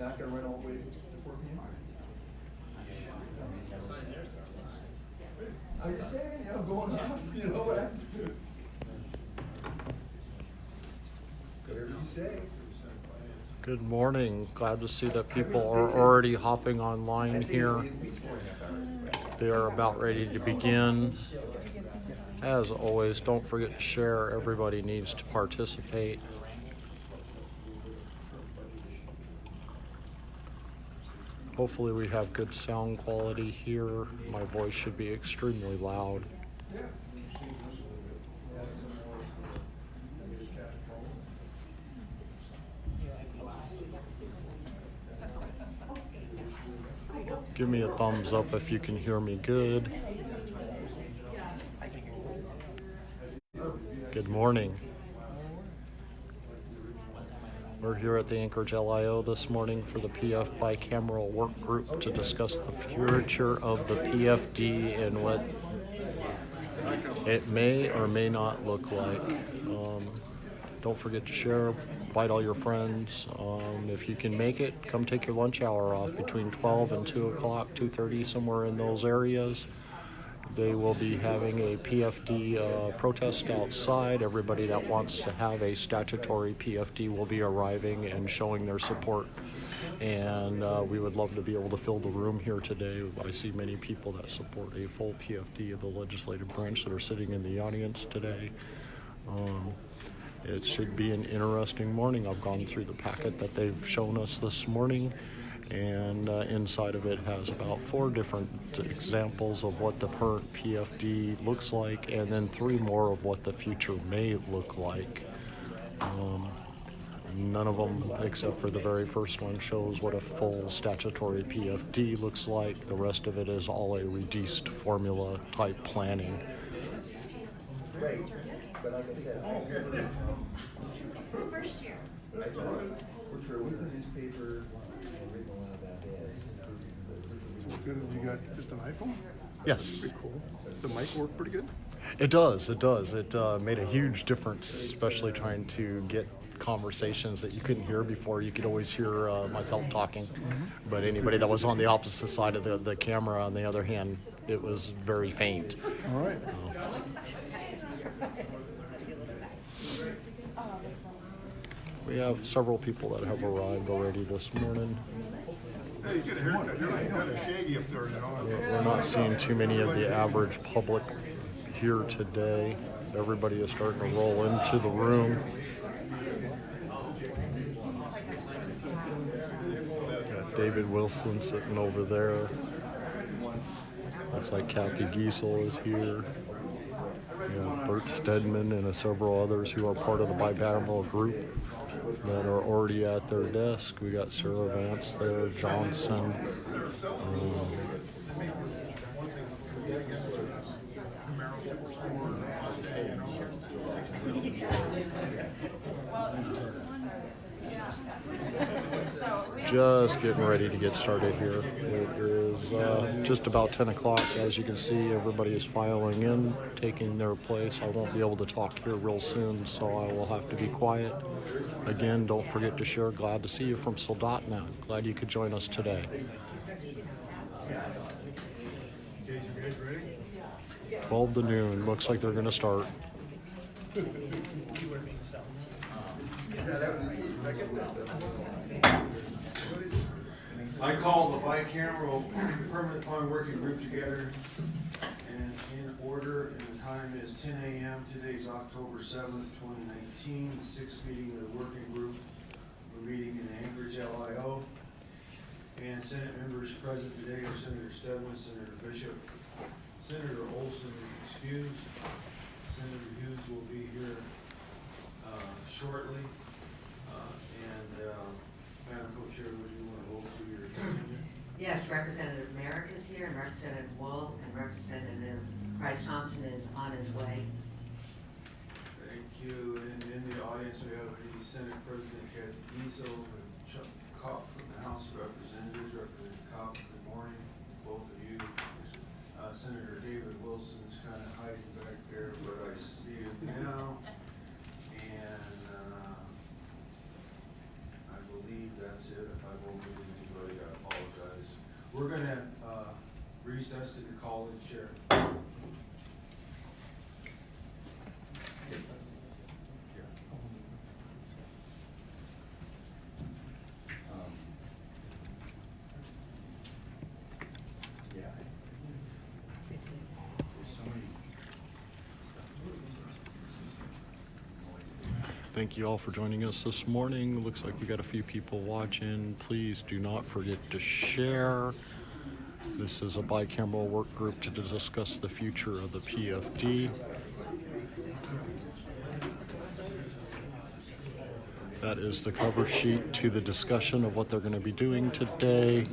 not gonna run all the way to 4 p.m.? I'm just saying, going off, what? Whatever you say. Good morning. Glad to see that people are already hopping online here. They are about ready to begin. As always, don't forget to share. Everybody needs to participate. Hopefully we have good sound quality here. My voice should be extremely loud. Give me a thumbs up if you can hear me good. Good morning. We're here at the Anchorage LIO this morning for the PF Bicameral Work Group to discuss the future of the PFD and what it may or may not look like. Don't forget to share, invite all your friends. If you can make it, come take your lunch hour off between 12 and 2 o'clock, 2:30, somewhere in those areas. They will be having a PFD protest outside. Everybody that wants to have a statutory PFD will be arriving and showing their support. And we would love to be able to fill the room here today. I see many people that support a full PFD of the legislative branch that are sitting in the audience today. It should be an interesting morning. I've gone through the packet that they've shown us this morning, and inside of it has about 4 different examples of what the current PFD looks like, and then 3 more of what the future may look like. None of them, except for the very first one, shows what a full statutory PFD looks like. The rest of it is all a reduced formula type planning. Right. But like I said, First year. with the newspaper, and reading a lot about that. So good. You got just an iPhone? Yes. Pretty cool. The mic worked pretty good? It does. It made a huge difference, especially trying to get conversations that you couldn't hear before. You could always hear myself talking, but anybody that was on the opposite side of the camera, on the other hand, it was very faint. All right. We have several people that have arrived already this morning. Hey, you get a haircut. You're like kind of shaggy up there. We're not seeing too many of the average public here today. Everybody is starting to roll into the room. Got David Wilson sitting over there. Looks like Kathy Giesel is here. Bert Stedman and several others who are part of the bicameral group that are already at their desk. We got Sarah Vance there, Johnson. Just getting ready to get started here. It is just about 10 o'clock. As you can see, everybody is filing in, taking their place. I won't be able to talk here real soon, so I will have to be quiet. Again, don't forget to share. Glad to see you from Soldotna. Glad you could join us today. 12 to noon. Looks like they're going to start. I call the bicameral permanent fund working group together and in order, and the time is 10 a.m. Today's October 7th, 2019, the 6th meeting of the working group. We're meeting in the Anchorage LIO. And Senate members present today are Senator Stedman, Senator Bishop, Senator Olson excused. Senator Hughes will be here shortly. Madam Co-Chair, would you want to go through your contingent? Yes, Representative Merrick is here, and Representative Wolf, and Representative Price Thompson is on his way. Thank you. And in the audience, we have the Senate President Kathy Giesel and Chuck Kopp from the House of Representatives. Representative Kopp, good morning, both of you. Senator David Wilson's kind of hiding back there, but I see him now. And I believe that's it. If I will be with the chair. Thank you all for joining us this morning. Looks like we got a few people watching. Please do not forget to share. This is a bicameral work group to discuss the future of the PFD. That is the cover sheet to the discussion of what they're going to be doing today.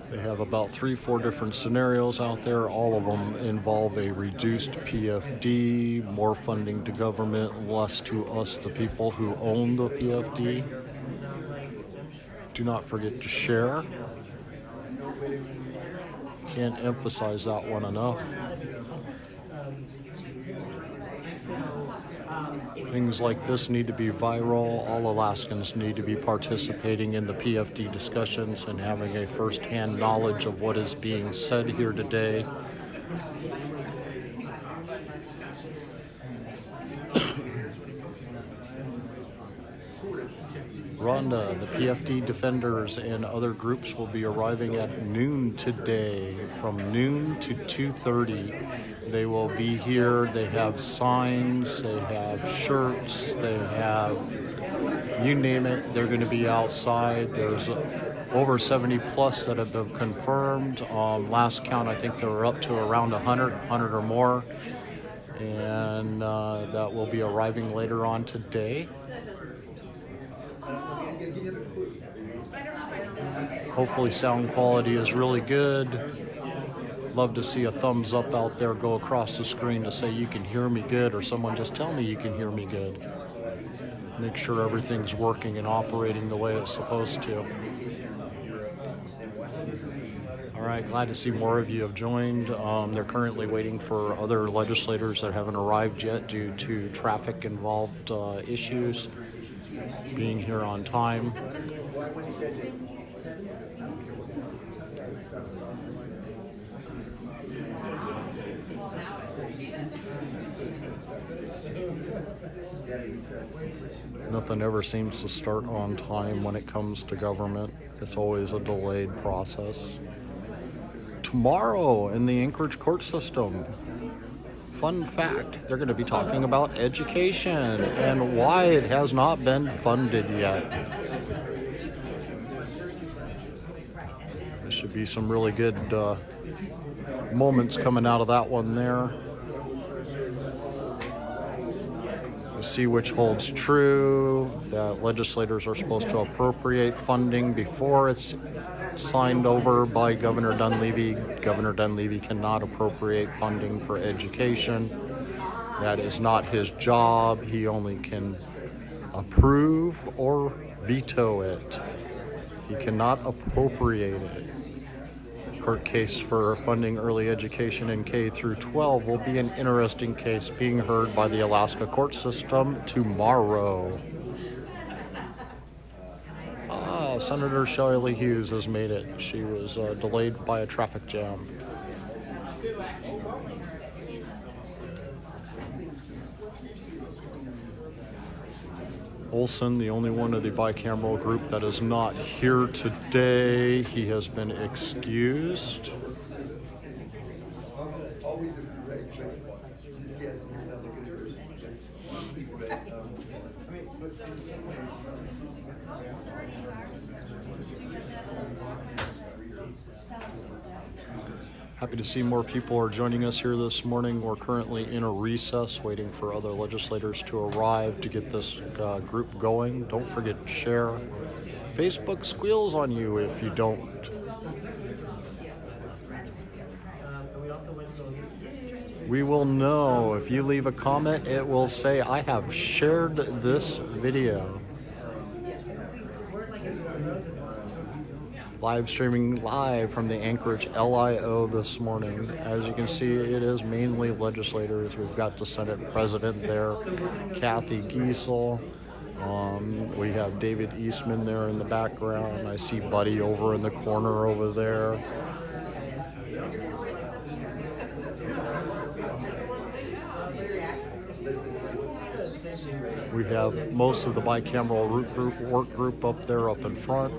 They have about 3-4 different scenarios out there. All of them involve a reduced PFD, more funding to government, less to us, the people who own the PFD. Do not forget to share. Can't emphasize that one enough. Things like this need to be viral. All Alaskans need to be participating in the PFD discussions and having a first-hand knowledge of what is being said here today. Rhonda, the PFD defenders and other groups will be arriving at noon today, from noon to 2:30. They will be here. They have signs, they have shirts, they have, you name it, they're going to be outside. There's over 70 plus that have been confirmed. Last count, I think they were up to around 100 or more. And that will be arriving later on today. Hopefully sound quality is really good. Love to see a thumbs up out there go across the screen to say you can hear me good, or someone just tell me you can hear me good. Make sure everything's working and operating the way it's supposed to. All right, glad to see more of you have joined. They're currently waiting for other legislators that haven't arrived yet due to traffic involved issues, being here on time. Nothing ever seems to start on time when it comes to government. It's always a delayed process. Tomorrow in the Anchorage court system, fun fact, they're going to be talking about education and why it has not been funded yet. There should be some really good moments coming out of that one there. We'll see which holds true, that legislators are supposed to appropriate funding before it's signed over by Governor Dunleavy. Governor Dunleavy cannot appropriate funding for education. That is not his job. He only can approve or veto it. He cannot appropriate it. Court case for funding early education in K through 12 will be an interesting case being heard by the Alaska court system tomorrow. Senator Shelley Hughes has made it. She was delayed by a traffic jam. Olson, the only one of the bicameral group that is not here today. He has been excused. Happy to see more people are joining us here this morning. We're currently in a recess waiting for other legislators to arrive to get this group going. Don't forget to share. Facebook squeals on you if you don't. We will know. If you leave a comment, it will say, I have shared this video. Live streaming live from the Anchorage LIO this morning. As you can see, it is mainly legislators. We've got the Senate President there, Kathy Giesel. We have David Eastman there in the background. I see Buddy over in the corner over there. We have most of the bicameral work group up there up in front.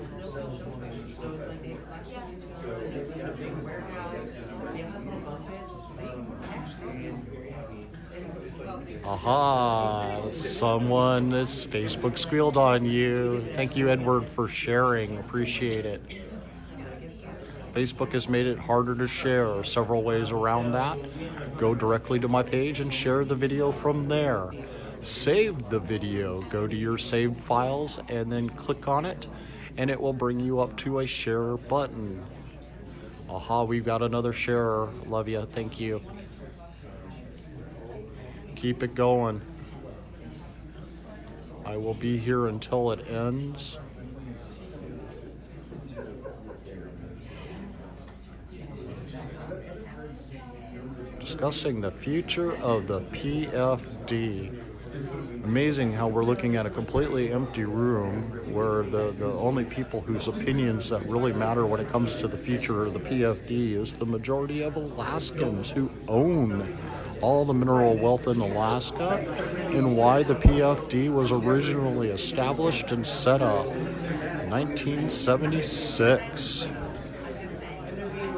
Aha, someone that's Facebook squealed on you. Thank you, Edward, for sharing. Appreciate it. Facebook has made it harder to share. Several ways around that. Go directly to my page and share the video from there. Save the video. Go to your saved files and then click on it, and it will bring you up to a share button. Aha, we've got another sharer. Love you. Thank you. Keep it going. I will be here until it ends. Discussing the future of the PFD. Amazing how we're looking at a completely empty room where the only people whose opinions that really matter when it comes to the future of the PFD is the majority of Alaskans who own all the mineral wealth in Alaska, and why the PFD was originally established and set up in 1976.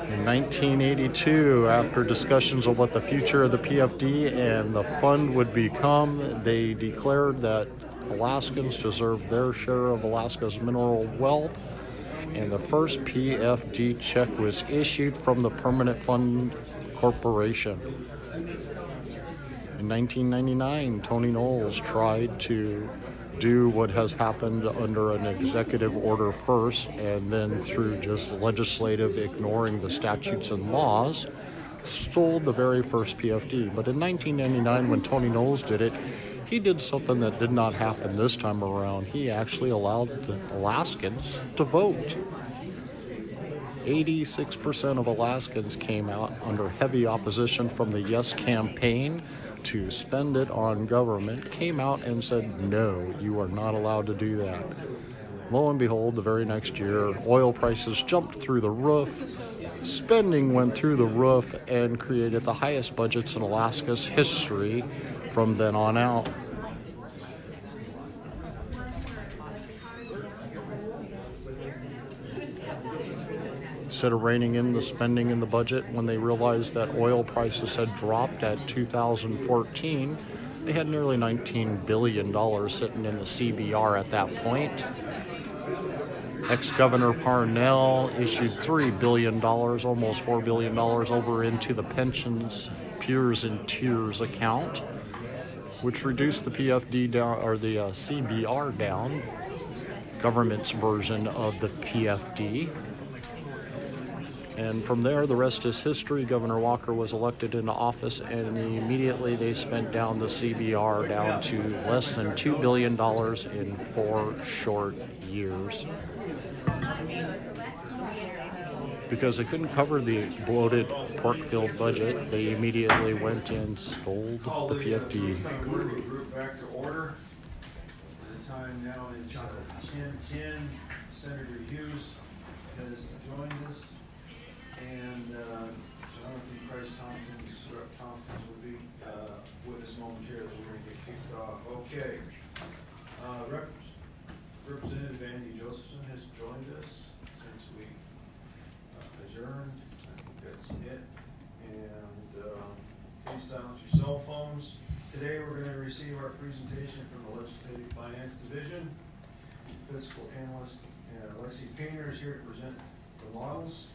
In 1982, after discussions on what the future of the PFD and the fund would become, they declared that Alaskans deserved their share of Alaska's mineral wealth, and the first PFD check was issued from the Permanent Fund Corporation. In 1999, Tony Knowles tried to do what has happened under an executive order first, and then through just legislative ignoring the statutes and laws, stole the very first PFD. But in 1999, when Tony Knowles did it, he did something that did not happen this time around. He actually allowed the Alaskans to vote. 86% of Alaskans came out under heavy opposition from the Yes campaign to spend it on government, came out and said, no, you are not allowed to do that. Lo and behold, the very next year, oil prices jumped through the roof, spending went through the roof, and created the highest budgets in Alaska's history from then on out. Instead of reining in the spending in the budget, when they realized that oil prices had dropped at 2014, they had nearly $19 billion sitting in the CBR at that point. Ex-Governor Parnell issued $3 billion, almost $4 billion, over into the pensions, peers and tiers account, which reduced the PFD down, or the CBR down, government's version of the PFD. And from there, the rest is history. Governor Walker was elected into office, and immediately they spent down the CBR down to less than $2 billion in 4 short years. Because they couldn't cover the bloated pork-filled budget, they immediately went and stole the PFD. Working group back to order. The time now is 10:10. Senator Hughes has joined us. And Jonathan Price Tompkins will be with us momentarily. We're going to get kicked off. Okay. Representative Andy Josephson has joined us since we adjourned. I think that's it. And please silence your cell phones. Today we're going to receive our presentation from the Legislative Finance Division. Fiscal Analyst Lexi Painter is here to present the models.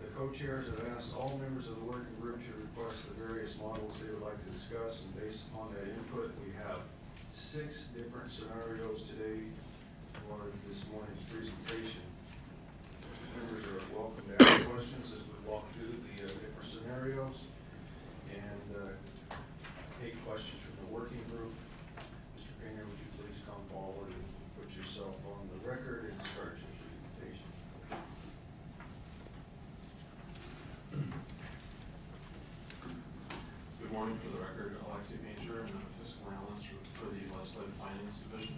The co-chairs have asked all members of the working group to request the various models they would like to discuss, and based upon that input, we have 6 different scenarios today for this morning's presentation. Members are welcome to ask questions as we walk through the different scenarios and take questions from the working group. Mr. Painter, would you please come forward and put yourself on the record and start your presentation? Good morning. For the record, Alexi Major, I'm a fiscal analyst for the Legislative Finance Division.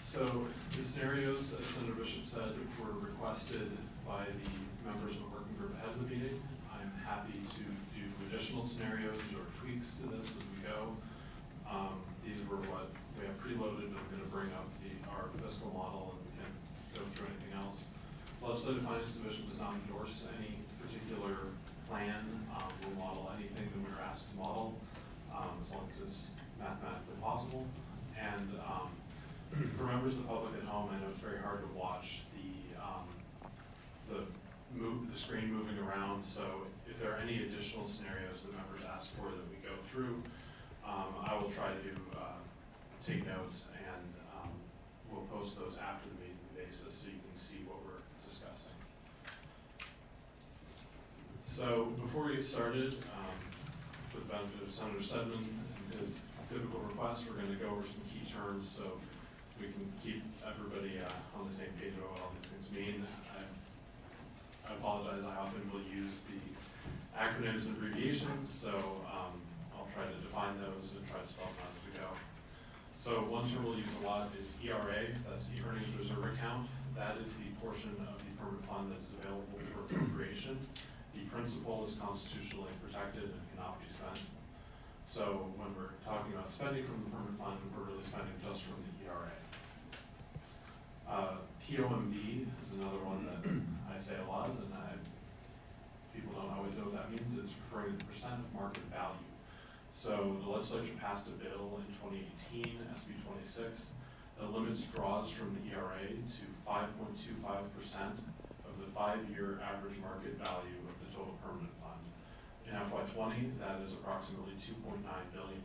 So the scenarios, as Senator Bishop said, were requested by the members of the working group ahead of the meeting. I'm happy to do additional scenarios or tweaks to this as we go. These were what we have preloaded. I'm going to bring up our fiscal model and we can go through anything else. Legislative Finance Division does not endorse any particular plan. We'll model anything that we're asked to model, as long as it's mathematically possible. And for members of the public at home, I know it's very hard to watch the screen moving around. So if there are any additional scenarios that members ask for that we go through, I will try to take notes and we'll post those after the meeting basis so you can see what we're discussing. So before we get started, for the benefit of Senator Sedman and his typical request, we're going to go over some key terms so we can keep everybody on the same page about what all these things mean. I apologize, I often will use the acronyms and abbreviations, so I'll try to define those and try to spell them out as we go. So one term we'll use a lot is ERA, that's the Earnings Reserve Account. That is the portion of the permanent fund that is available for appropriation. The principal is constitutionally protected and cannot be spent. So when we're talking about spending from the permanent fund, we're really spending just from the ERA. POMV is another one that I say a lot, and people don't always know what that means. It's referring to the percent of market value. So the legislature passed a bill in 2018, SB 26, that limits draws from the ERA to 5.25% of the 5-year average market value of the total permanent fund. In FY20, that is approximately $2.9 billion.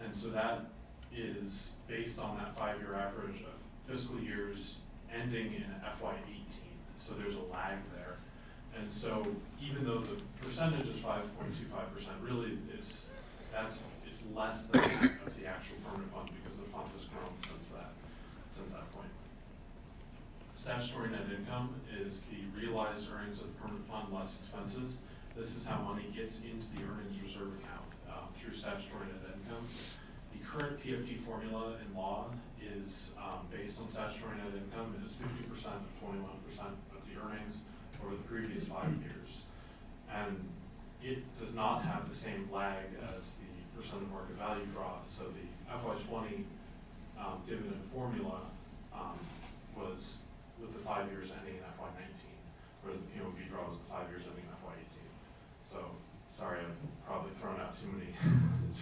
And so that is based on that 5-year average of fiscal years ending in FY18. So there's a lag there. And so even though the percentage is 5.25%, really it's less than that of the actual permanent fund because the fund has grown since that point. Statutory net income is the realized earnings of the permanent fund less expenses. This is how money gets into the earnings reserve account through statutory net income. The current PFD formula in law is based on statutory net income. It is 50% of 21% of the earnings over the previous 5 years. And it does not have the same lag as the percent of market value draw. So the FY20 dividend formula was with the 5 years ending in FY19, whereas the POMV draw was the 5 years ending in FY18. So sorry, I've probably thrown out too many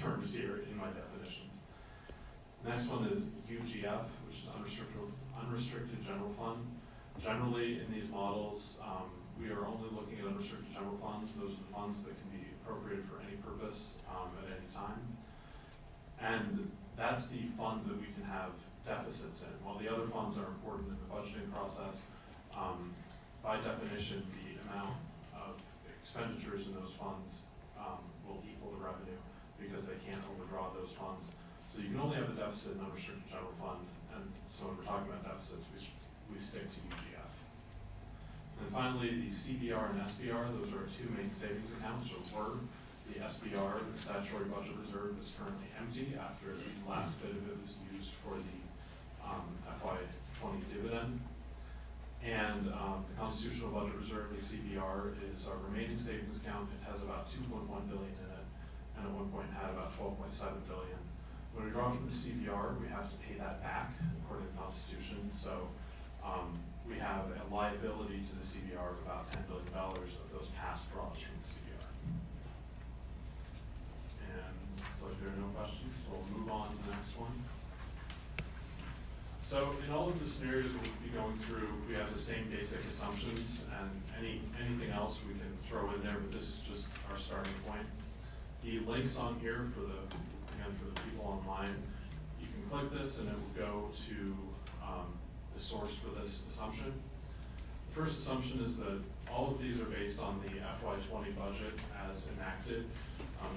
terms here in my definitions. Next one is UGF, which is unrestricted general fund. Generally, in these models, we are only looking at unrestricted general funds. Those are the funds that can be appropriated for any purpose at any time. And that's the fund that we can have deficits in. While the other funds are important in the budgeting process, by definition, the amount of expenditures in those funds will equal the revenue because they can't overdraw those funds. So you can only have a deficit in unrestricted general fund, and so when we're talking about deficits, we stick to UGF. And then finally, the CBR and SBR, those are our two main savings accounts, or were. The SBR, the Statutory Budget Reserve, is currently empty after the last bit of it was used for the FY20 dividend. And the Constitutional Budget Reserve, the CBR, is our remaining savings account. It has about $2.1 billion in it, and at one point had about $12.7 billion. When we draw from the CBR, we have to pay that back according to the Constitution. So we have a liability to the CBR of about $10 billion of those past draws from the CBR. And so if there are no questions, we'll move on to the next one. So in all of the scenarios we'll be going through, we have the same basic assumptions, and anything else we can throw in there, but this is just our starting point. The links on here for the people online, you can click this and it will go to the source for this assumption. The first assumption is that all of these are based on the FY20 budget as enacted,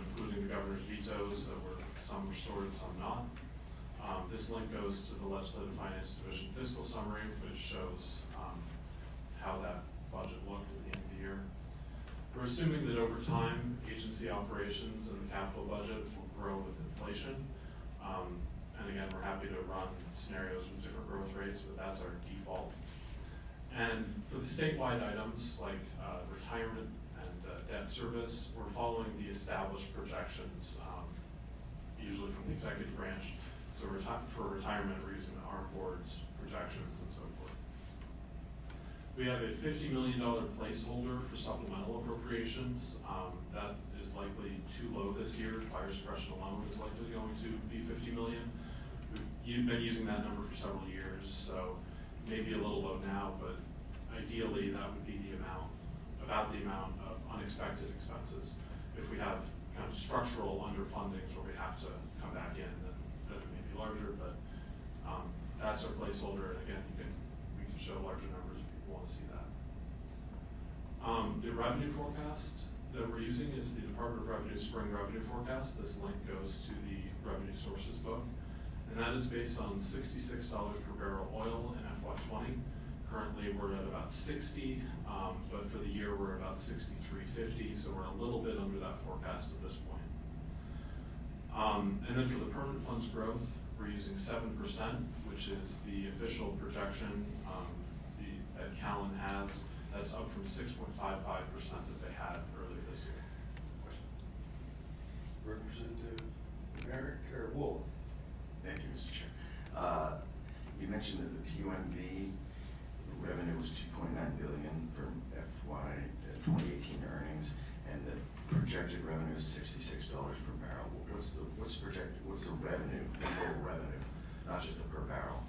including the governor's vetoes that were some restored and some not. This link goes to the Legislative Finance Division fiscal summary, which shows how that budget looked at the end of the year. We're assuming that over time, agency operations and the capital budget will grow with inflation. And again, we're happy to run scenarios with different growth rates, but that's our default. And for the statewide items like retirement and debt service, we're following the established projections usually from the executive branch. So for retirement, we're using the ARM board's projections and so forth. We have a $50 million placeholder for supplemental appropriations. That is likely too low this year. Fire suppression alone is likely going to be $50 million. We've been using that number for several years, so maybe a little low now, but ideally that would be the amount, about the amount of unexpected expenses. If we have kind of structural underfundings where we have to come back in, then it may be larger, but that's our placeholder. And again, we can show larger numbers if people want to see that. The revenue forecast that we're using is the Department of Revenue Spring Revenue Forecast. This link goes to the Revenue Sources book, and that is based on $66 per barrel oil in FY20. Currently, we're at about 60, but for the year, we're about 63.50, so we're a little bit under that forecast at this point. And then for the permanent funds growth, we're using 7%, which is the official projection that Callan has. That's up from 6.55% that they had earlier this year. Representative Merrick or Wool. Thank you, Mr. Chair. You mentioned that the PUMV revenue was $2.9 billion from FY 2018 earnings, and the projected revenue is $66 per barrel. What's the revenue, the total revenue, not just the per barrel?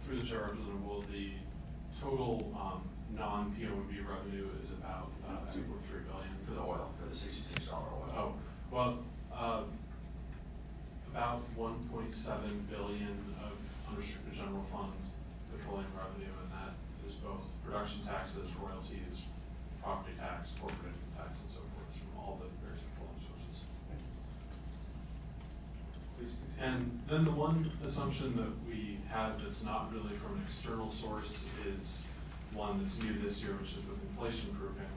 Through the chair, Representative Wool, the total non-POMB revenue is about 2.3 billion. For the oil, for the $66 oil. Oh, well, about 1.7 billion of unrestricted general fund petroleum revenue, and that is both production taxes, royalties, property tax, corporate income tax, and so forth from all the various petroleum sources. Please continue. And then the one assumption that we have that's not really from an external source is one that's new this year, which is with inflation proofing.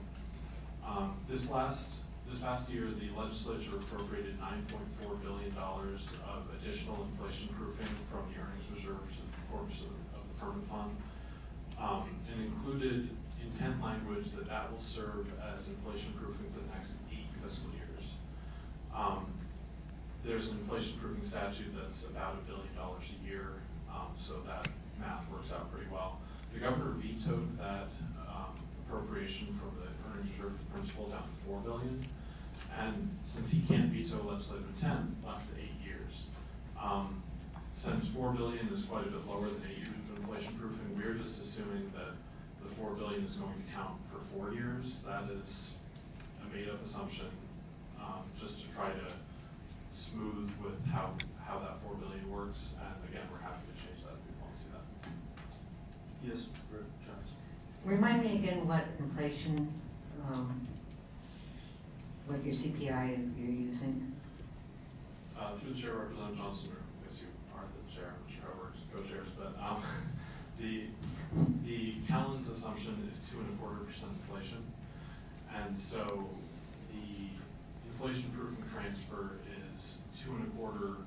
This past year, the legislature appropriated $9.4 billion of additional inflation proofing from the earnings reserves and corpus of the permanent fund, and included intent language that will serve as inflation proofing for the next 8 fiscal years. There's an inflation proofing statute that's about $1 billion a year, so that math works out pretty well. The governor vetoed that appropriation from the earnings reserve principal down to $4 billion, and since he can't veto legislative intent, left to 8 years. Since $4 billion is quite a bit lower than 8 years of inflation proofing, we're just assuming that the $4 billion is going to count for 4 years. That is a made-up assumption, just to try to smooth with how that $4 billion works. And again, we're happy to change that if people want to see that. Yes, Representative Johnson. Remind me again what inflation, what your CPI you're using? Through the chair, Representative Johnson, or I guess you are the chair, I'm not sure how it works, co-chairs, but the Callan's assumption is 2.25% inflation, and so the inflation proofing transfer is 2.25%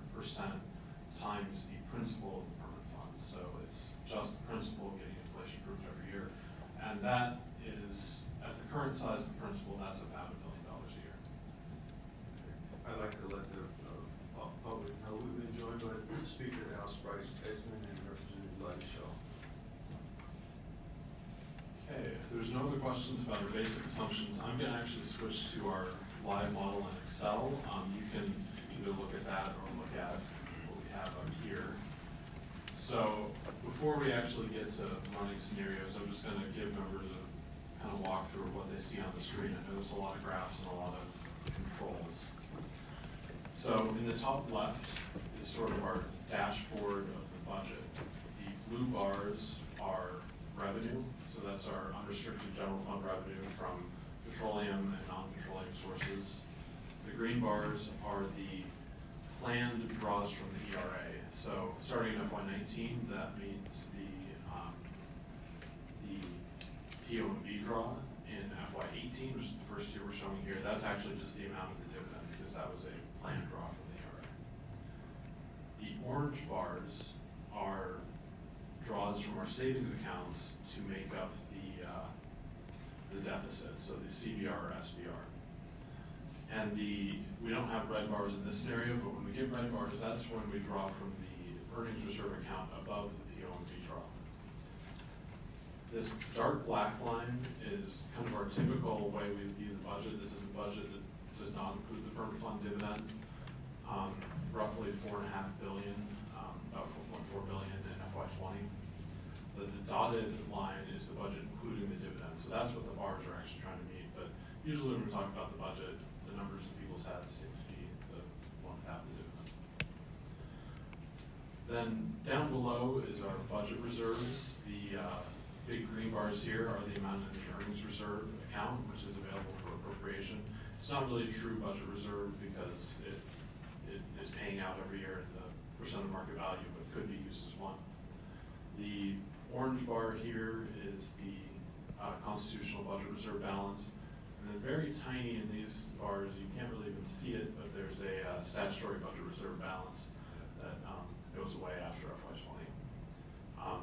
times the principal of the permanent fund. So it's just the principal getting inflation proofed every year, and that is at the current size of the principal, that's about $1 million a year. I'd like to let the public know we've been joined by the Speaker of the House, Bryce Desmond, and Representative Light. Okay, if there's no other questions about our basic assumptions, I'm going to actually switch to our live model in Excel. You can either look at that or look at what we have up here. So before we actually get to running scenarios, I'm just going to give members a kind of walkthrough of what they see on the screen. I know there's a lot of graphs and a lot of controls. So in the top left is sort of our dashboard of the budget. The blue bars are revenue, so that's our unrestricted general fund revenue from petroleum and non-petroleum sources. The green bars are the planned draws from the ERA. So starting in FY19, that means the POMB draw in FY18, which is the first year we're showing here. That's actually just the amount of the dividend because that was a planned draw from the ERA. The orange bars are draws from our savings accounts to make up the deficit, so the CBR or SBR. And we don't have red bars in this scenario, but when we get red bars, that's when we draw from the earnings reserve account above the POMV draw. This dark black line is kind of our typical way we view the budget. This is a budget that does not include the permanent fund dividends. Roughly $4.5 billion, about $4.4 billion in FY20. The dotted line is the budget including the dividends. So that's what the bars are actually trying to meet. But usually when we talk about the budget, the numbers that people's had seem to be the one without the dividend. Then down below is our budget reserves. The big green bars here are the amount in the earnings reserve account, which is available for appropriation. It's not really a true budget reserve because it is paying out every year at the percent of market value, but could be used as one. The orange bar here is the constitutional budget reserve balance. And then very tiny in these bars, you can't really even see it, but there's a statutory budget reserve balance that goes away after FY20.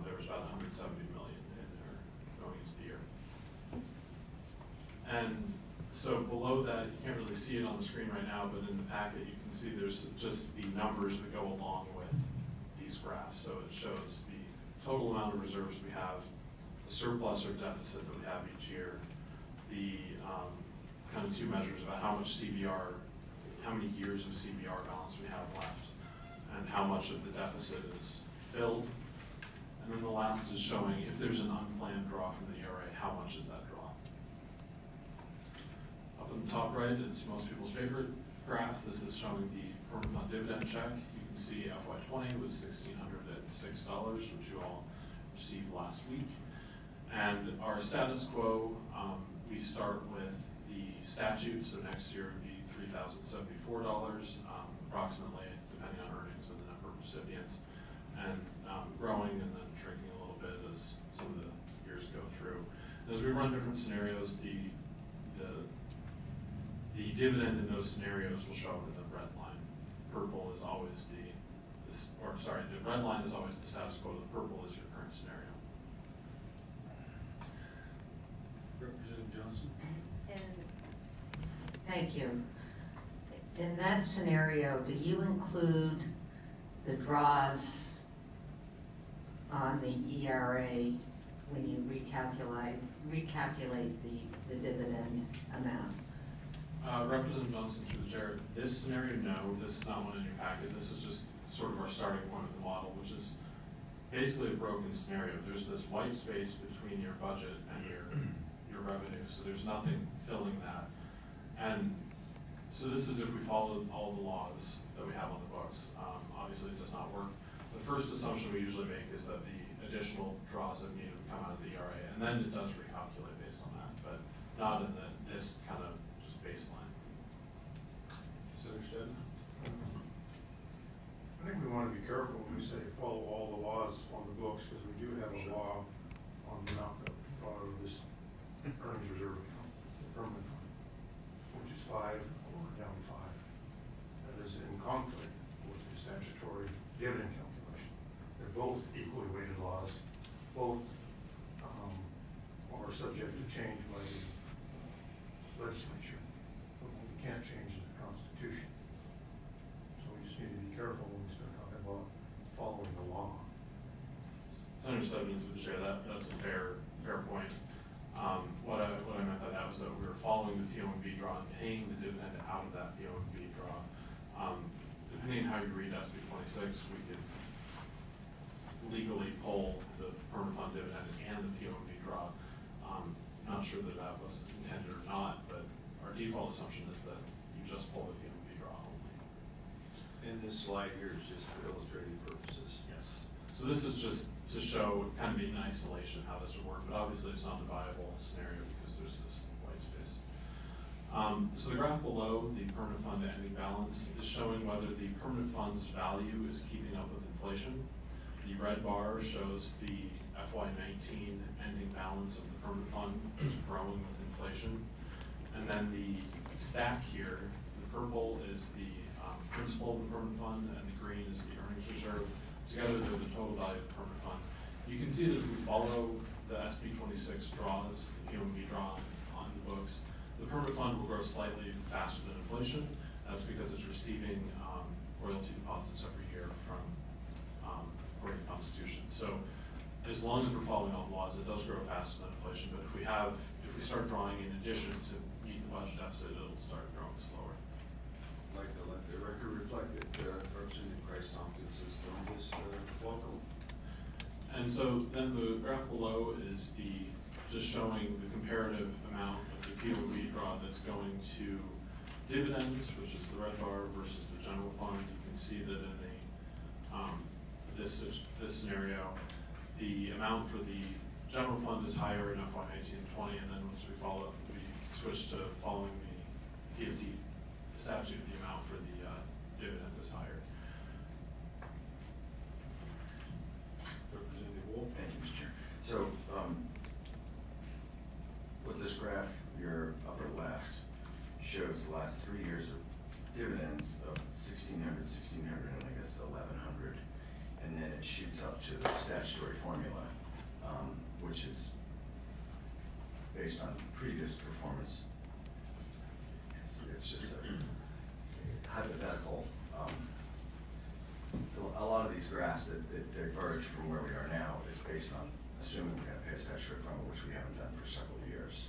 There was about $170 million in there going into the year. And so below that, you can't really see it on the screen right now, but in the packet you can see there's just the numbers that go along with these graphs. So it shows the total amount of reserves we have, the surplus or deficit that we have each year, the kind of two measures about how much CBR, how many years of CBR balance we have left, and how much of the deficit is filled. And then the last is showing if there's an unplanned draw from the ERA, how much is that draw? Up in the top right is most people's favorite graph. This is showing the permanent fund dividend check. You can see FY20 was $1,606, which you all received last week. And our status quo, we start with the statute, so next year would be $3,074, approximately, depending on earnings and the number of recipients, and growing and then shrinking a little bit as some of the years go through. And as we run different scenarios, the dividend in those scenarios will show up in the red line. Purple is always the red line is always the status quo, the purple is your current scenario. Representative Johnson? Thank you. In that scenario, do you include the draws on the ERA when you recalculate the dividend amount? Representative Johnson, through the chair, this scenario, no, this is not one in your packet. This is just sort of our starting point with the model, which is basically a broken scenario. There's this white space between your budget and your revenue, so there's nothing filling that. And so this is if we followed all the laws that we have on the books. Obviously, it does not work. The first assumption we usually make is that the additional draws that need to come out of the ERA, and then it does recalculate based on that, but not in this kind of just baseline. Senator Stedman? I think we want to be careful when we say follow all the laws on the books, because we do have a law on the amount of this earnings reserve account, the permanent fund, which is 5 or down 5. That is in conflict with the statutory dividend calculation. They're both equally weighted laws. Both are subject to change by the legislature, but we can't change the Constitution. So we just need to be careful when we start talking about following the law. Senator Stedman would share that's a fair point. What I meant by that was that we were following the POMV draw and paying the dividend out of that POMV draw. Depending on how you read SB 26, we could legally pull the permanent fund dividend and the POMV draw. Not sure that was intended or not, but our default assumption is that you just pull the POMV draw only. And this slide here is just for illustrative purposes. Yes. So this is just to show kind of in isolation how this would work, but obviously it's not a viable scenario because there's this white space. So the graph below, the permanent fund ending balance, is showing whether the permanent fund's value is keeping up with inflation. The red bar shows the FY19 ending balance of the permanent fund just growing with inflation. And then the stack here, the purple is the principal of the permanent fund and the green is the earnings reserve. Together they're the total value of the permanent fund. You can see that if we follow the SB 26 draws, the POMV draw on the books, the permanent fund will grow slightly faster than inflation. That's because it's receiving royalty deposits every year from according to the Constitution. So as long as we're following all the laws, it does grow faster than inflation. But if we start drawing in addition to meet the budget deficit, it'll start growing slower. Like to let the record reflect that Representative Christ Tompkins is doing this welcome. And so then the graph below is just showing the comparative amount of the PFD draw that's going to dividends, which is the red bar, versus the general fund. You can see that in this scenario, the amount for the general fund is higher in FY 19 and 20, and then once we switch to following the PFD statute, the amount for the dividend is higher. Representative Wolf. Thank you, Mr. Chair. So, with this graph, your upper left shows the last 3 years of dividends of 1,600, and I guess 1,100, and then it shoots up to the statutory formula, which is based on previous performance. It's just a hypothetical. A lot of these graphs that diverge from where we are now is based on assuming we have to pay a statutory formula, which we haven't done for several years.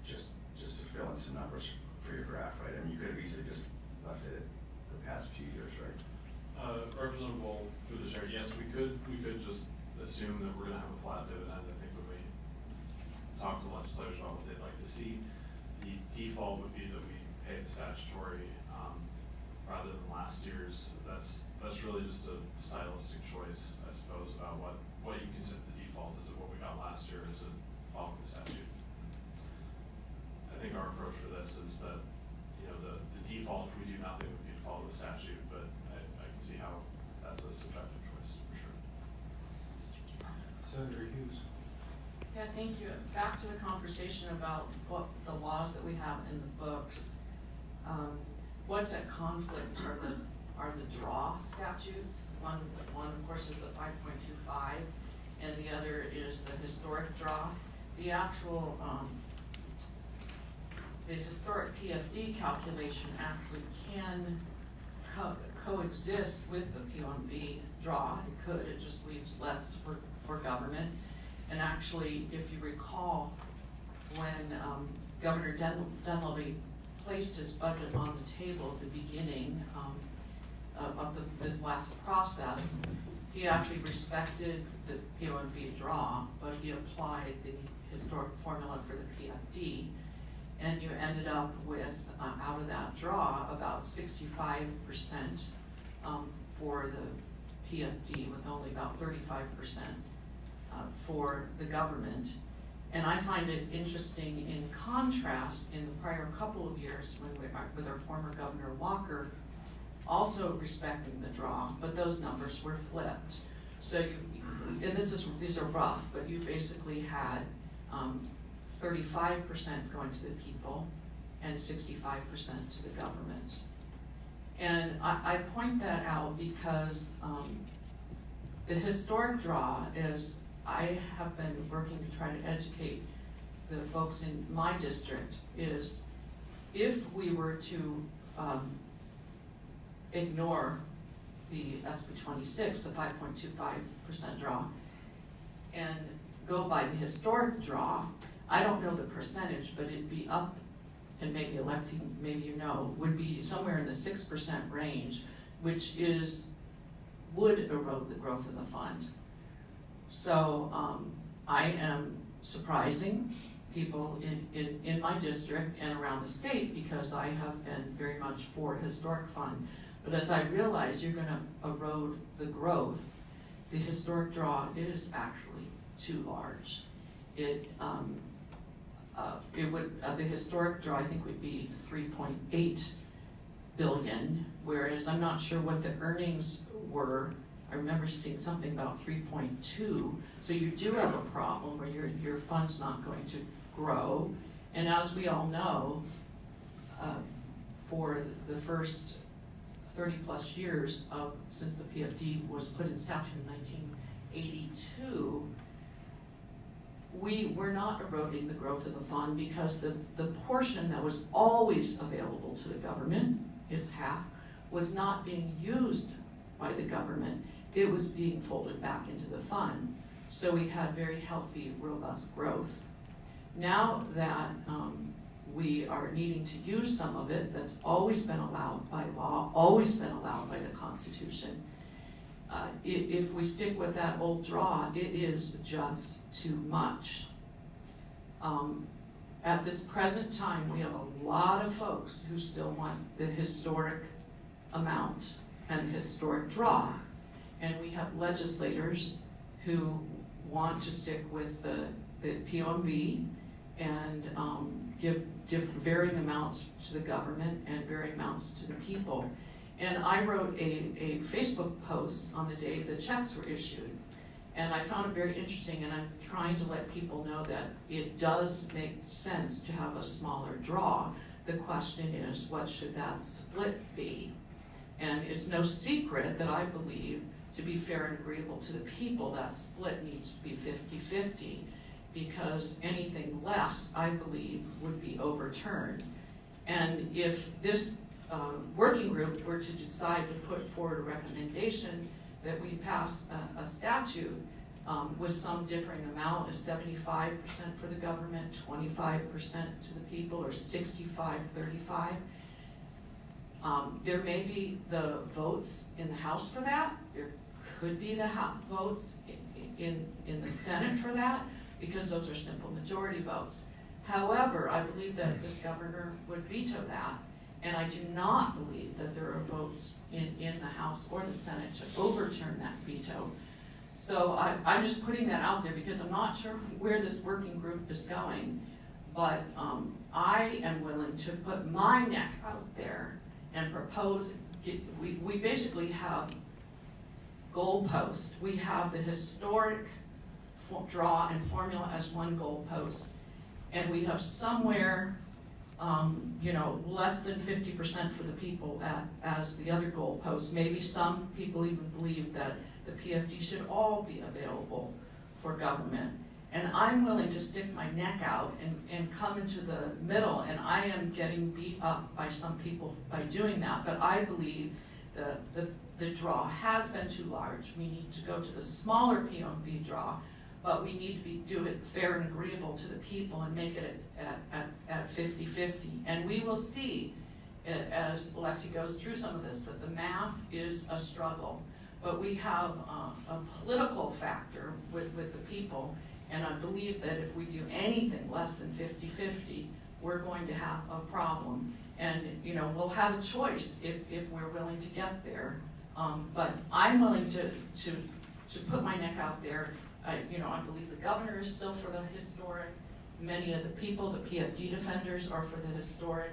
Just to fill in some numbers for your graph, right? I mean, you could have easily just left it at the past few years, right? Representative Wall, through the chair, yes, we could just assume that we're going to have a flat dividend. I think when we talk to legislators about what they'd like to see, the default would be that we pay the statutory rather than last year's. That's really just a stylistic choice, I suppose, about what you consider the default. Is it what we got last year? Is it following the statute? I think our approach for this is that, the default, if we do nothing, would be to follow the statute, but I can see how that's a subjective choice, for sure. Senator Hughes. Yeah, thank you. Back to the conversation about what the laws that we have in the books. What's at conflict are the draw statutes. One of course is the 5.25, and the other is the historic draw. The actual the historic PFD calculation actually can coexist with the P1V draw. It could, it just leaves less for government. And actually, if you recall, when Governor Dunleavy placed his budget on the table at the beginning of this last process, he actually respected the P1V draw, but he applied the historic formula for the PFD. And you ended up with, out of that draw, about 65% for the PFD, with only about 35% for the government. And I find it interesting in contrast, in the prior couple of years when with our former Governor Walker, also respecting the draw, but those numbers were flipped. So and these are rough, but you basically had 35% going to the people and 65% to the government. And I point that out because the historic draw is, I have been working to try to educate the folks in my district, is if we were to ignore the SB 26, the 5.25% draw, and go by the historic draw, I don't know the percentage, but it'd be up, and maybe Alexi, maybe you know, would be somewhere in the 6% range, which would erode the growth of the fund. So I am surprising people in my district and around the state, because I have been very much for historic fund. But as I realize you're going to erode the growth, the historic draw is actually too large. The historic draw, I think, would be 3.8 billion, whereas I'm not sure what the earnings were. I remember seeing something about 3.2. So you do have a problem where your fund's not going to grow. And as we all know, for the first 30 plus years since the PFD was put in statute in 1982, we were not eroding the growth of the fund because the portion that was always available to the government, its half, was not being used by the government. It was being folded back into the fund. So we had very healthy, robust growth. Now that we are needing to use some of it that's always been allowed by law, always been allowed by the Constitution, if we stick with that old draw, it is just too much. At this present time, we have a lot of folks who still want the historic amount and the historic draw. And we have legislators who want to stick with the POMV and give varying amounts to the government and varying amounts to the people. And I wrote a Facebook post on the day the checks were issued. And I found it very interesting, and I'm trying to let people know that it does make sense to have a smaller draw. The question is, what should that split be? And it's no secret that I believe, to be fair and agreeable to the people, that split needs to be 50-50, because anything less, I believe, would be overturned. And if this working group were to decide to put forward a recommendation that we pass a statute with some differing amount, is 75% for the government, 25% to the people, or 65-35. There may be the votes in the House for that. There could be the votes in the Senate for that, because those are simple majority votes. However, I believe that this governor would veto that, and I do not believe that there are votes in the House or the Senate to overturn that veto. So I'm just putting that out there because I'm not sure where this working group is going, but I am willing to put my neck out there and propose. We basically have goalposts. We have the historic draw and formula as one goalpost, and we have somewhere less than 50% for the people as the other goalpost. Maybe some people even believe that the PFD should all be available for government. And I'm willing to stick my neck out and come into the middle, and I am getting beat up by some people by doing that, but I believe the draw has been too large. We need to go to the smaller POMV draw, but we need to do it fair and agreeable to the people and make it at 50-50. And we will see, as Alexi goes through some of this, that the math is a struggle. But we have a political factor with the people, and I believe that if we do anything less than 50-50, we're going to have a problem. And we'll have a choice if we're willing to get there. But I'm willing to put my neck out there. I believe the governor is still for the historic. Many of the people, the PFD defenders, are for the historic.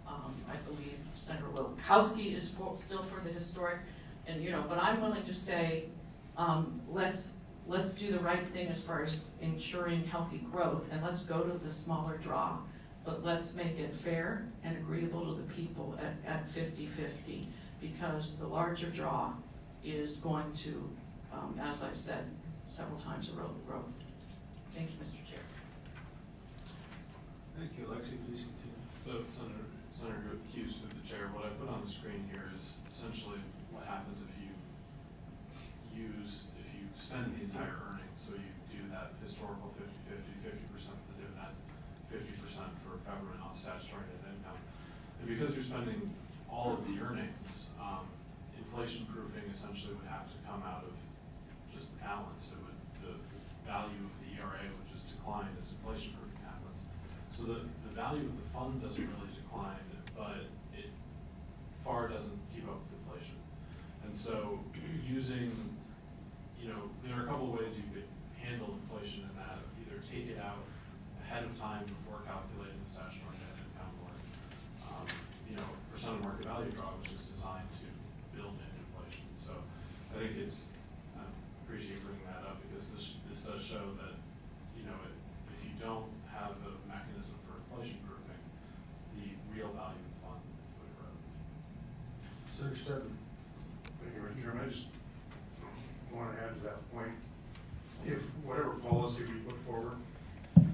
I believe Senator Wilkowski is still for the historic. And but I'm willing to say, let's do the right thing as far as ensuring healthy growth, and let's go to the smaller draw. But let's make it fair and agreeable to the people at 50-50, because the larger draw is going to, as I've said several times, erode the growth. Thank you, Mr. Chair. Thank you, Alexi. Please continue. So, Senator Hughes, through the chair, what I put on the screen here is essentially what happens if you spend the entire earnings. So you do that historical 50-50, 50% for the dividend, 50% for government on statutory net income. And because you're spending all of the earnings, inflation proofing essentially would have to come out of just balance. The value of the ERA would just decline as inflation proofing happens. So the value of the fund doesn't really decline, but it far doesn't keep up with inflation. And so using, there are a couple of ways you could handle inflation in that. Either take it out ahead of time before calculating the statutory net income, or percent of market value draw, which is designed to build in inflation. So I think I appreciate bringing that up, because this does show that, if you don't have a mechanism for inflation proofing, the real value of the fund would erode. Senator Steadman. Thank you, Mr. Chairman. I just want to add to that point. If whatever policy we put forward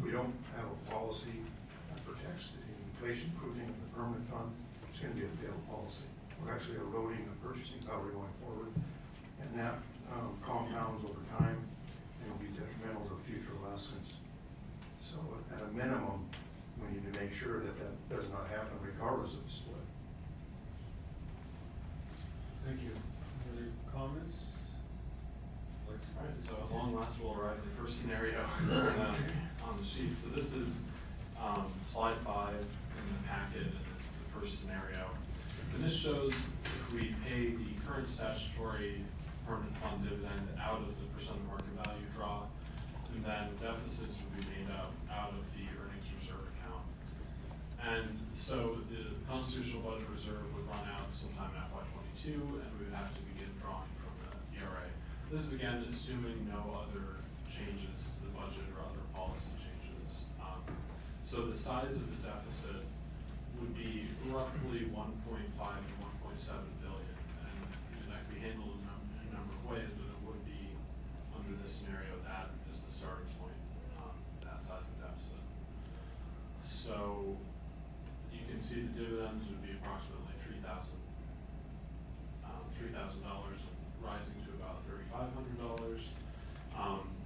we don't have a policy that protects the inflation proofing of the permanent fund, it's gonna be a failed policy. We're actually eroding the purchasing power going forward, and that compounds over time and will be detrimental to future lessons. So at a minimum, we need to make sure that that does not happen regardless of the split. Thank you. Any other comments? Alright, so at long last we'll arrive at the first scenario on the sheet. So this is slide 5 in the packet, and it's the first scenario. And this shows if we pay the current statutory permanent fund dividend out of the percent of market value draw, and then deficits would be made up out of the earnings reserve account. And so the constitutional budget reserve would run out sometime in FY22, and we would have to begin drawing from the ERA. This is again assuming no other changes to the budget or other policy changes. So the size of the deficit would be roughly 1.5 to 1.7 billion, and that can be handled in a number of ways, but it would be under this scenario that is the starting point, that size of deficit. So you can see the dividends would be approximately $3,000, rising to about $3,500.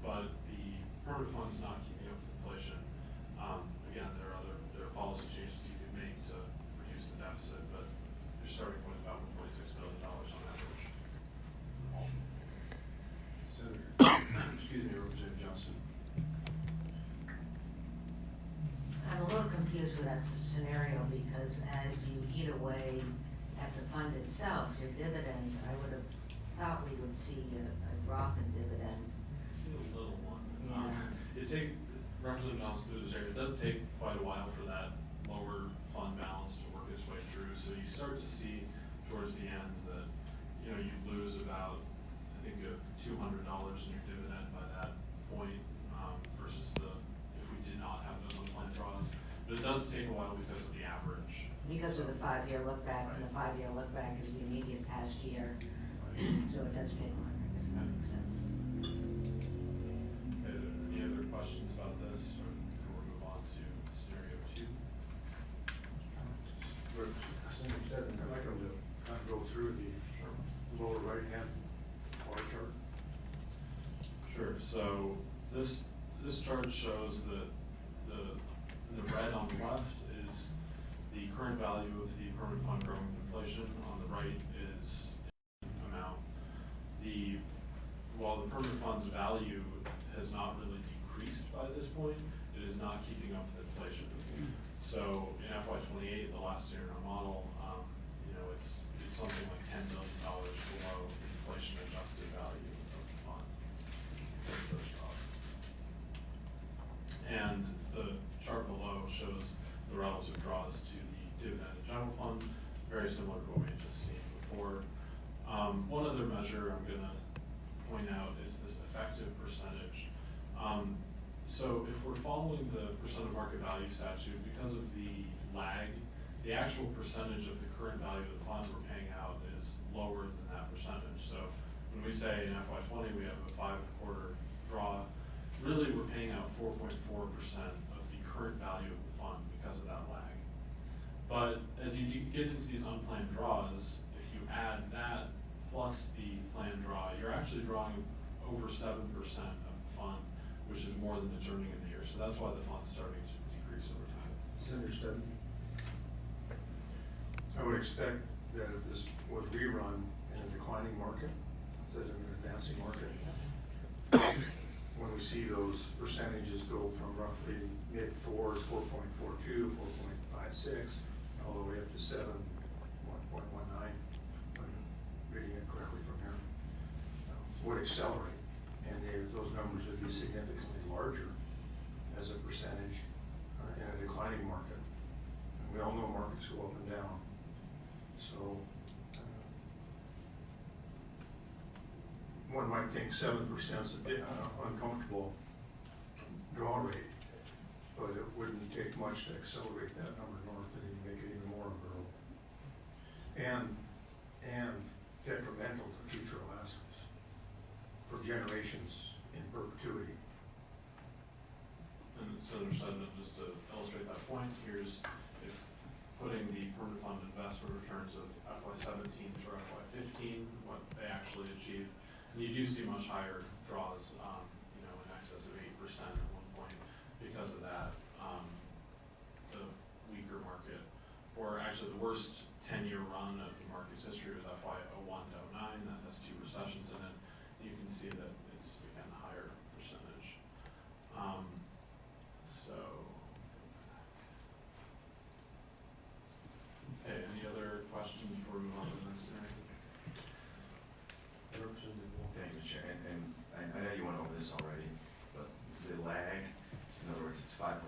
But the permanent fund is not keeping up with inflation. Again, there are policy changes you can make to reduce the deficit, but your starting point is about $1.6 billion on average. Senator. Excuse me, Representative Johnson. I'm a little confused with that scenario, because as you eat away at the fund itself, your dividend, I would have thought we would see a drop in dividend. See a little one. Yeah. Representative Johnson through this area, it does take quite a while for that lower fund balance to work its way through. So you start to see towards the end that, you lose about, I think, $200 in your dividend by that point, versus if we did not have those unplanned draws. But it does take a while because of the average. Because of the 5-year look back, and the 5-year look back is the immediate past year. So it does take longer, I guess that makes sense. Any other questions about this, or before we move on to scenario 2? I'd like them to kind of go through the lower right-hand bar chart. Sure. So this chart shows that the red on the left is the current value of the permanent fund growing with inflation. On the right is amount. While the permanent fund's value has not really decreased by this point, it is not keeping up with inflation. So in FY28, the last year in our model, it's something like $10 million below the inflation-adjusted value of the fund. And the chart below shows the relative draws to the dividend and general fund, very similar to what we had just seen before. One other measure I'm going to point out is this effective percentage. So if we're following the percent of market value statute, because of the lag, the actual percentage of the current value of the fund we're paying out is lower than that percentage. So when we say in FY20 we have a 5.25 draw, really we're paying out 4.4% of the current value of the fund because of that lag. But as you get into these unplanned draws, if you add that plus the planned draw, you're actually drawing over 7% of the fund, which is more than it's earning in the year. So that's why the fund's starting to decrease over time. Senator Stedman. I would expect that if this was rerun in a declining market instead of an advancing market, when we see those percentages go from roughly mid-4s, 4.42, 4.56, all the way up to 7, 1.19, when reading it correctly from here, would accelerate. And those numbers would be significantly larger as a percentage in a declining market. And we all know markets go up and down. So one might think 7% is a bit uncomfortable draw rate, but it wouldn't take much to accelerate that number north and even make it even more unbearable. And detrimental to future Alaskans for generations in perpetuity. And Senator said, and just to illustrate that point, here's if putting the permanent fund investment returns of FY17 through FY15, what they actually achieved. And you do see much higher draws, you know, in excess of 8% at one point because of that, the weaker market, or actually the worst 10-year run of the market's history was FY01 to 09, that has 2 recessions in it. You can see that it's, again, a higher percentage. Okay, any other questions before we move on to the next scenario? Representative Wolf. Thank you, Chair, and I know you went over this already, but the lag, in other words, it's 5.25%,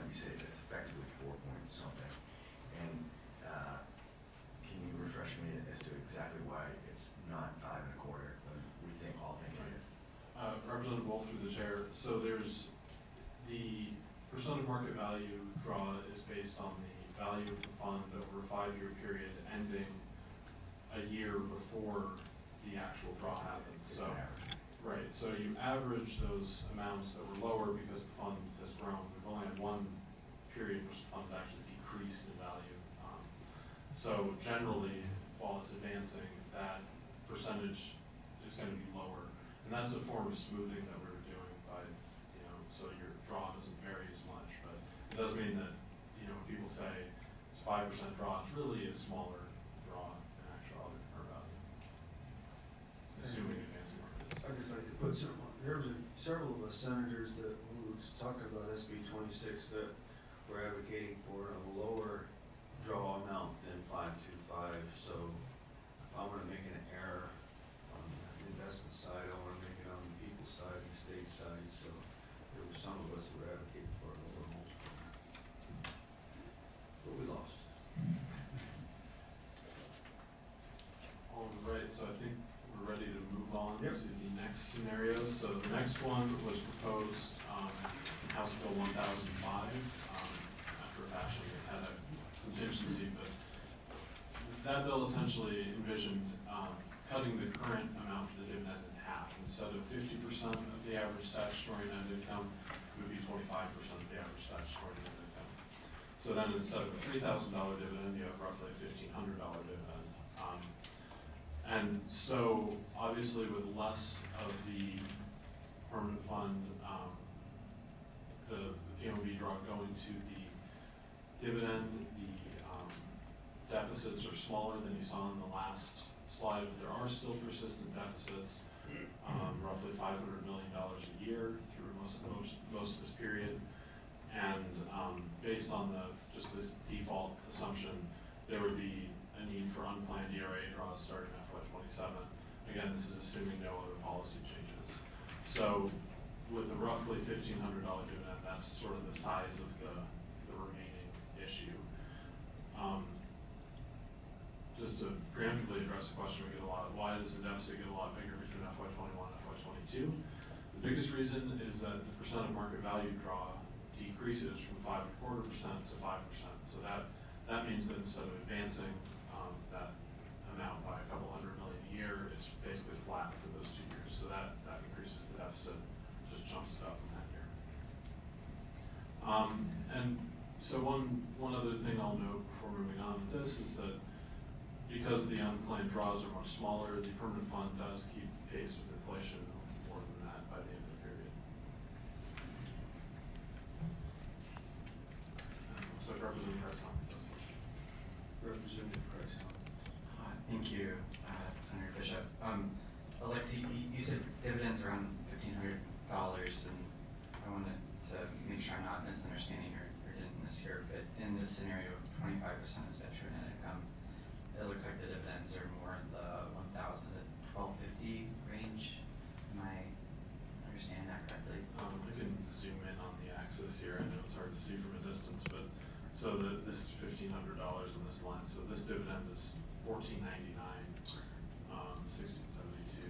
you say that's effectively 4 point something. And can you refresh me as to exactly why it's not 5.25 when we all think it is? Representative Wolf through the chair. So there's the percent of market value draw is based on the value of the fund over a 5-year period ending a year before the actual draw happens. It's So, an average. right, so you average those amounts that were lower because the fund has grown. We've only had one period which the fund's actually decreased in value. So generally, while it's advancing, that percentage is going to be lower. And that's a form of smoothing that we were doing by, you know, so your draw doesn't vary as much. But it does mean that, you know, when people say it's 5% draw, it's really a smaller draw in actuality or value. Assuming advancing market is. I'd just like to put there was several of us senators that, when we were talking about SB 26, that were advocating for a lower draw amount than 525. So if I want to make an error on the investment side, I want to make it on the people side, the state side. So there were some of us who were advocating for a lower multiple. But we lost. All right, so I think we're ready to move on Yep. to the next scenario. So the next one was proposed in House Bill 1005 after a fashion. It had a contingency, but that bill essentially envisioned cutting the current amount of the dividend in half. Instead of 50% of the average statutory net income, it would be 25% of the average statutory net income. So then instead of a $3,000 dividend, you have roughly a $1,500 dividend. And so obviously with less of the permanent fund, the PMB draw going to the dividend, the deficits are smaller than you saw in the last slide, but there are still persistent deficits, roughly $500 million a year through most of this period. And based on just this default assumption, there would be a need for unplanned ERA draws starting FY27. Again, this is assuming no other policy changes. So with a roughly $1,500 dividend, that's sort of the size of the remaining issue. Just to preemptively address the question we get a lot, why does the deficit get a lot bigger between FY21 and FY22? The biggest reason is that the percent of market value draw decreases from 5.25% to 5%. So that means that instead of advancing that amount by a couple $100 million a year, it's basically flat for those 2 years. So that increases the deficit, just jumps it up from that year. And so one other thing I'll note before moving on with this is that because the unplanned draws are much smaller, the permanent fund does keep pace with inflation more than that by the end of the period. So Representative Price-Hong. Representative Price. Thank you, Senator Bishop. Alexi, you said dividends around $1,500, and I wanted to make sure I'm not misunderstanding or didn't mishear, but in this scenario of 25% of statutory net income, it looks like the dividends are more in the 1,000 to 1,250 range. Am I understanding that correctly? I can zoom in on the axis here. I know it's hard to see from a distance, but so this is $1,500 on this line. So this dividend is $14.99, 16.72.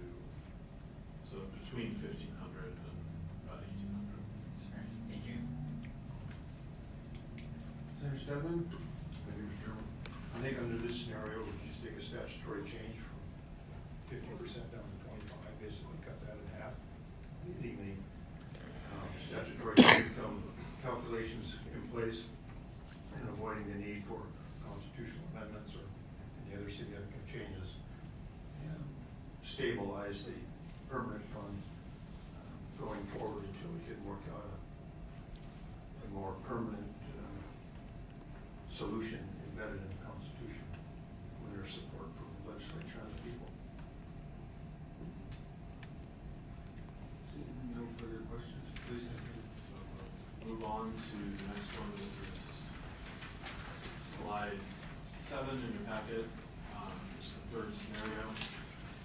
So between $1,500 and about $1,800. Sorry. Thank you. Senator Stedman? Thank you, Mr. Chairman. I think under this scenario, we just take a statutory change from 50% down to 25, basically cut that in half, leaving the statutory income calculations in place and avoiding the need for constitutional amendments or any other significant changes, and stabilize the permanent fund going forward until we can work out a more permanent solution embedded in the Constitution with their support from the legislature and the people. Seeing no further questions, please continue. So move on to the next one. This is slide 7 in your packet. It's the third scenario.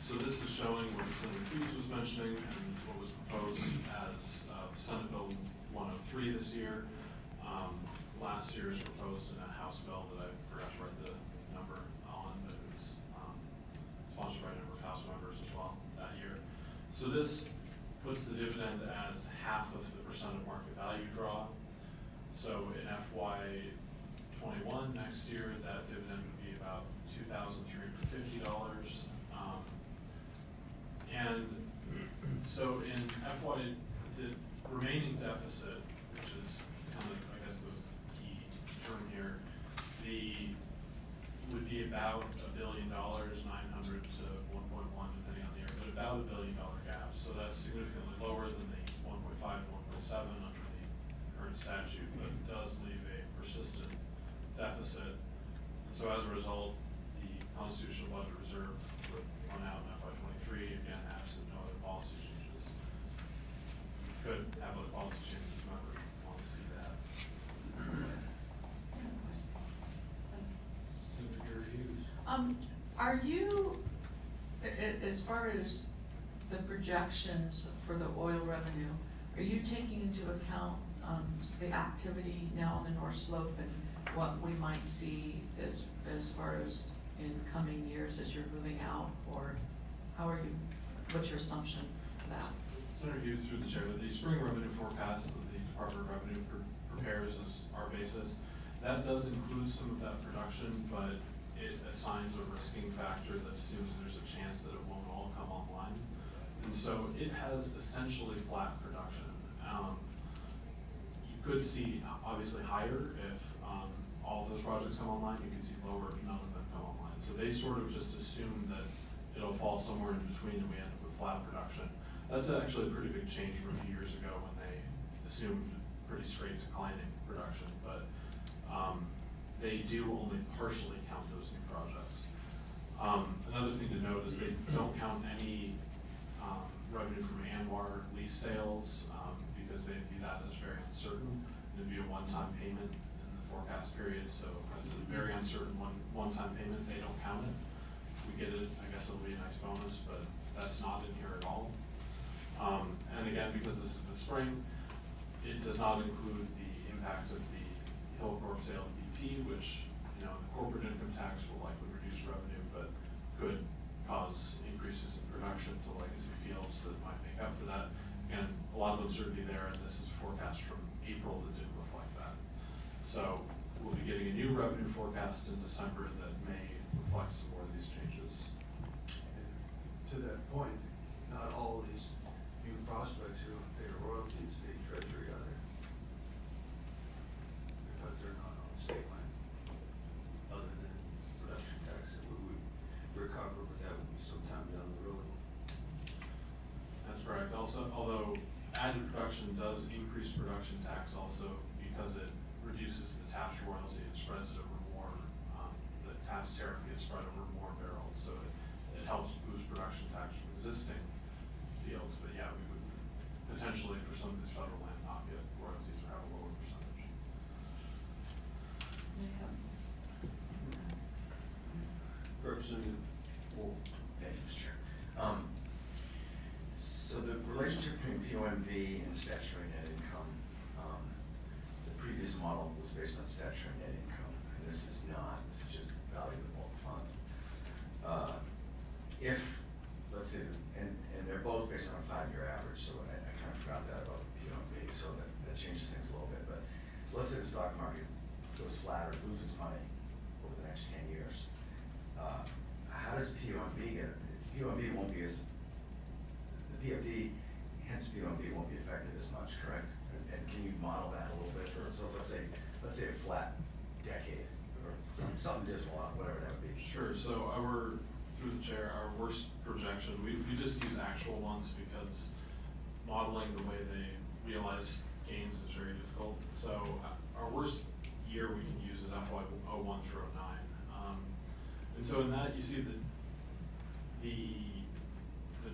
So this is showing what Senator Hughes was mentioning and what was proposed as Senate Bill 103 this year. Last year's proposed in a House bill that I forgot to write the number on, but it was sponsored by a number of House members as well that year. So this puts the dividend as half of the percent of market value draw. So in FY 21 next year, that dividend would be about $2,350. And so in FY, the remaining deficit, which is kind of, I guess, the key term here, would be about $1 billion, 900 to 1.1, depending on the year, but about $1 billion gap. So that's significantly lower than the 1.5 to 1.7 under the current statute, but it does leave a persistent deficit. And so as a result, the constitutional budget reserve would run out in FY 23, again, absent no other policy changes. We could have other policy changes if members want to see that. Senator Hughes. Are you, as far as the projections for the oil revenue, are you taking into account the activity now on the North Slope and what we might see as far as in coming years as you're moving out, or how are you, what's your assumption for that? Senator Hughes, through the chair, the spring revenue forecast that the Department of Revenue prepares as our basis, that does include some of that production, but it assigns a risking factor that assumes there's a chance that it won't all come online. And so it has essentially flat production. You could see obviously higher if all of those projects come online. You could see lower if none of them come online. So they sort of just assume that it'll fall somewhere in between and we end up with flat production. That's actually a pretty big change from a few years ago when they assumed pretty straight declining production, but they do only partially count those new projects. Another thing to note is they don't count any revenue from Anwar lease sales because they view that as very uncertain. It'd be a one-time payment in the forecast period, so as a very uncertain one-time payment, they don't count it. If we get it, I guess it'll be a nice bonus, but that's not in here at all. And again, because this is the spring, it does not include the impact of the Hillcorp sale of BP, which, you know, the corporate income tax will likely reduce revenue, but could cause increases in production to legacy fields that might make up for that. Again, a lot of uncertainty there, and this is a forecast from April that didn't reflect that. So we'll be getting a new revenue forecast in December that may reflect some more of these changes. To that point, not all of these new prospects who pay royalties, state treasury are there. Because they're not on state land, other than production tax that we would recover, but that would be sometime down the road. That's correct. Also, although added production does increase production tax also because it reduces the tax royalty, it spreads it over more, the tax tariff gets spread over more barrels, so it helps boost production tax from existing fields. But yeah, we would potentially, for some of this federal land, not get royalties or have a lower percentage. Representative Wolf. Thank you, Mr. Chair. So the relationship between POMV and statutory net income, the previous model was based on statutory net income, and this is not. This is just value of the bulk fund. If, let's say, and they're both based on a 5-year average, so I kind of forgot that about POMV, so that changes things a little bit. But so let's say the stock market goes flat or loses money over the next 10 years. How does POMV get it? POMV won't be as, the PFD hence POMB won't be affected as much, correct? And can you model that a little bit? So let's say a flat decade, or something dismal, whatever that would be. Sure, so through the chair, our worst projection, we just use actual ones because modeling the way they realize gains is very difficult. So our worst year we can use is FY '01 through '09. And so in that, you see that the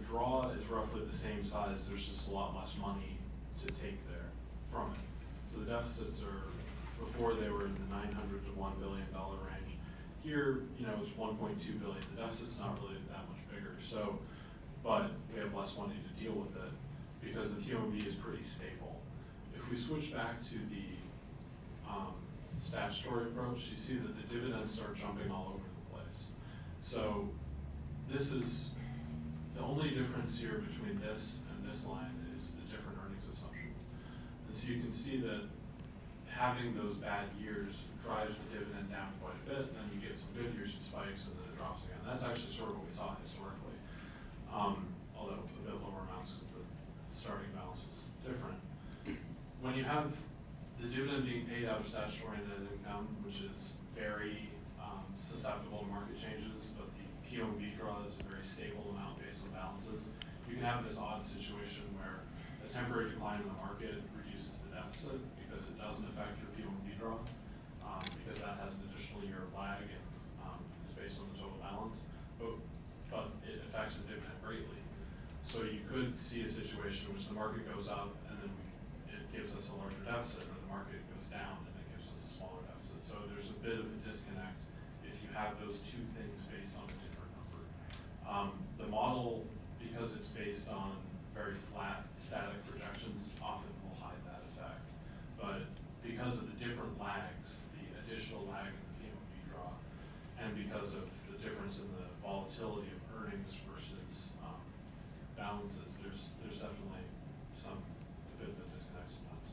draw is roughly the same size, there's just a lot less money to take there from it. So the deficits are, before they were in the $900 to $1 billion range. Here, it's 1.2 billion. The deficit's not really that much bigger. So, but we have less money to deal with it because the POMB is pretty stable. If we switch back to the statutory approach, you see that the dividends start jumping all over the place. So this is, the only difference here between this and this line is the different earnings assumption. And so you can see that having those bad years drives the dividend down quite a bit, and then you get some good years, it spikes, and then it drops again. That's actually sort of what we saw historically, although a bit lower amounts because the starting balance is different. When you have the dividend being paid out of statutory net income, which is very susceptible to market changes, but the POMB draw is a very stable amount based on balances, you can have this odd situation where a temporary decline in the market reduces the deficit because it doesn't affect your POMB draw, because that has an additional year of lag and it's based on the total balance, but it affects the dividend greatly. So you could see a situation in which the market goes up and then it gives us a larger deficit, or the market goes down and it gives us a smaller deficit. So there's a bit of a disconnect if you have those two things based on a different number. The model, because it's based on very flat static projections, often will hide that effect. But because of the different lags, the additional lag in the POMB draw, and because of the difference in the volatility of earnings versus balances, there's definitely a bit of a disconnect sometimes.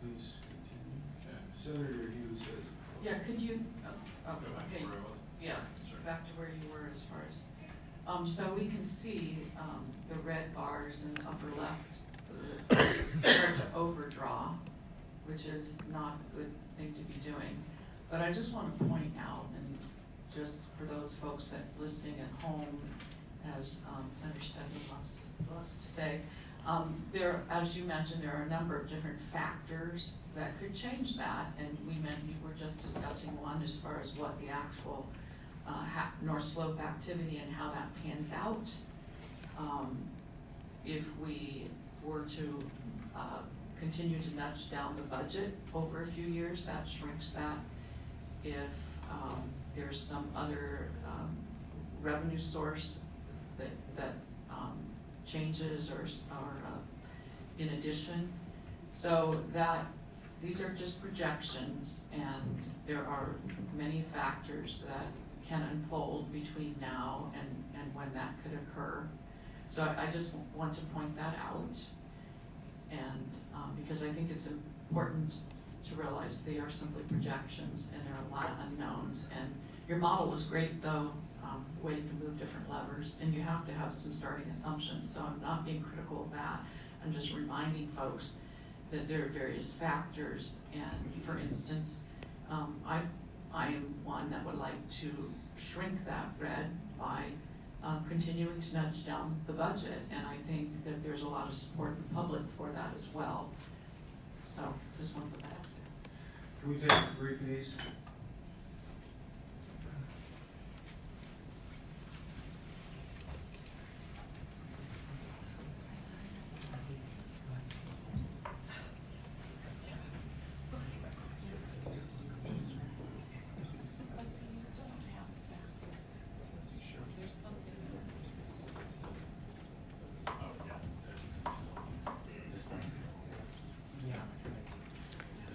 Please continue. Okay. Senator Hughes says. Yeah, could you, Go back to okay, where I was. yeah, Sure. back to where you were as far as, so we can see, the red bars in the upper left, start to overdraw, which is not a good thing to be doing. But I just want to point out, and just for those folks that listening at home, as Senator Stedman loves to say, there, as you mentioned, there are a number of different factors that could change that, and we were just discussing one as far as what the actual North Slope activity and how that pans out. If we were to continue to nudge down the budget over a few years, that shrinks that. If there's some other revenue source that changes or in addition. So that these are just projections, and there are many factors that can unfold between now and when that could occur. So I just want to point that out, and because I think it's important to realize they are simply projections and there are a lot of unknowns. And your model was great though, the way you can move different levers, and you have to have some starting assumptions. So I'm not being critical of that. I'm just reminding folks that there are various factors, and for instance, I am one that would like to shrink that red by continuing to nudge down the budget, and I think that there's a lot of support in the public for that as well. So just want to put that out there. Can we take a brief, please?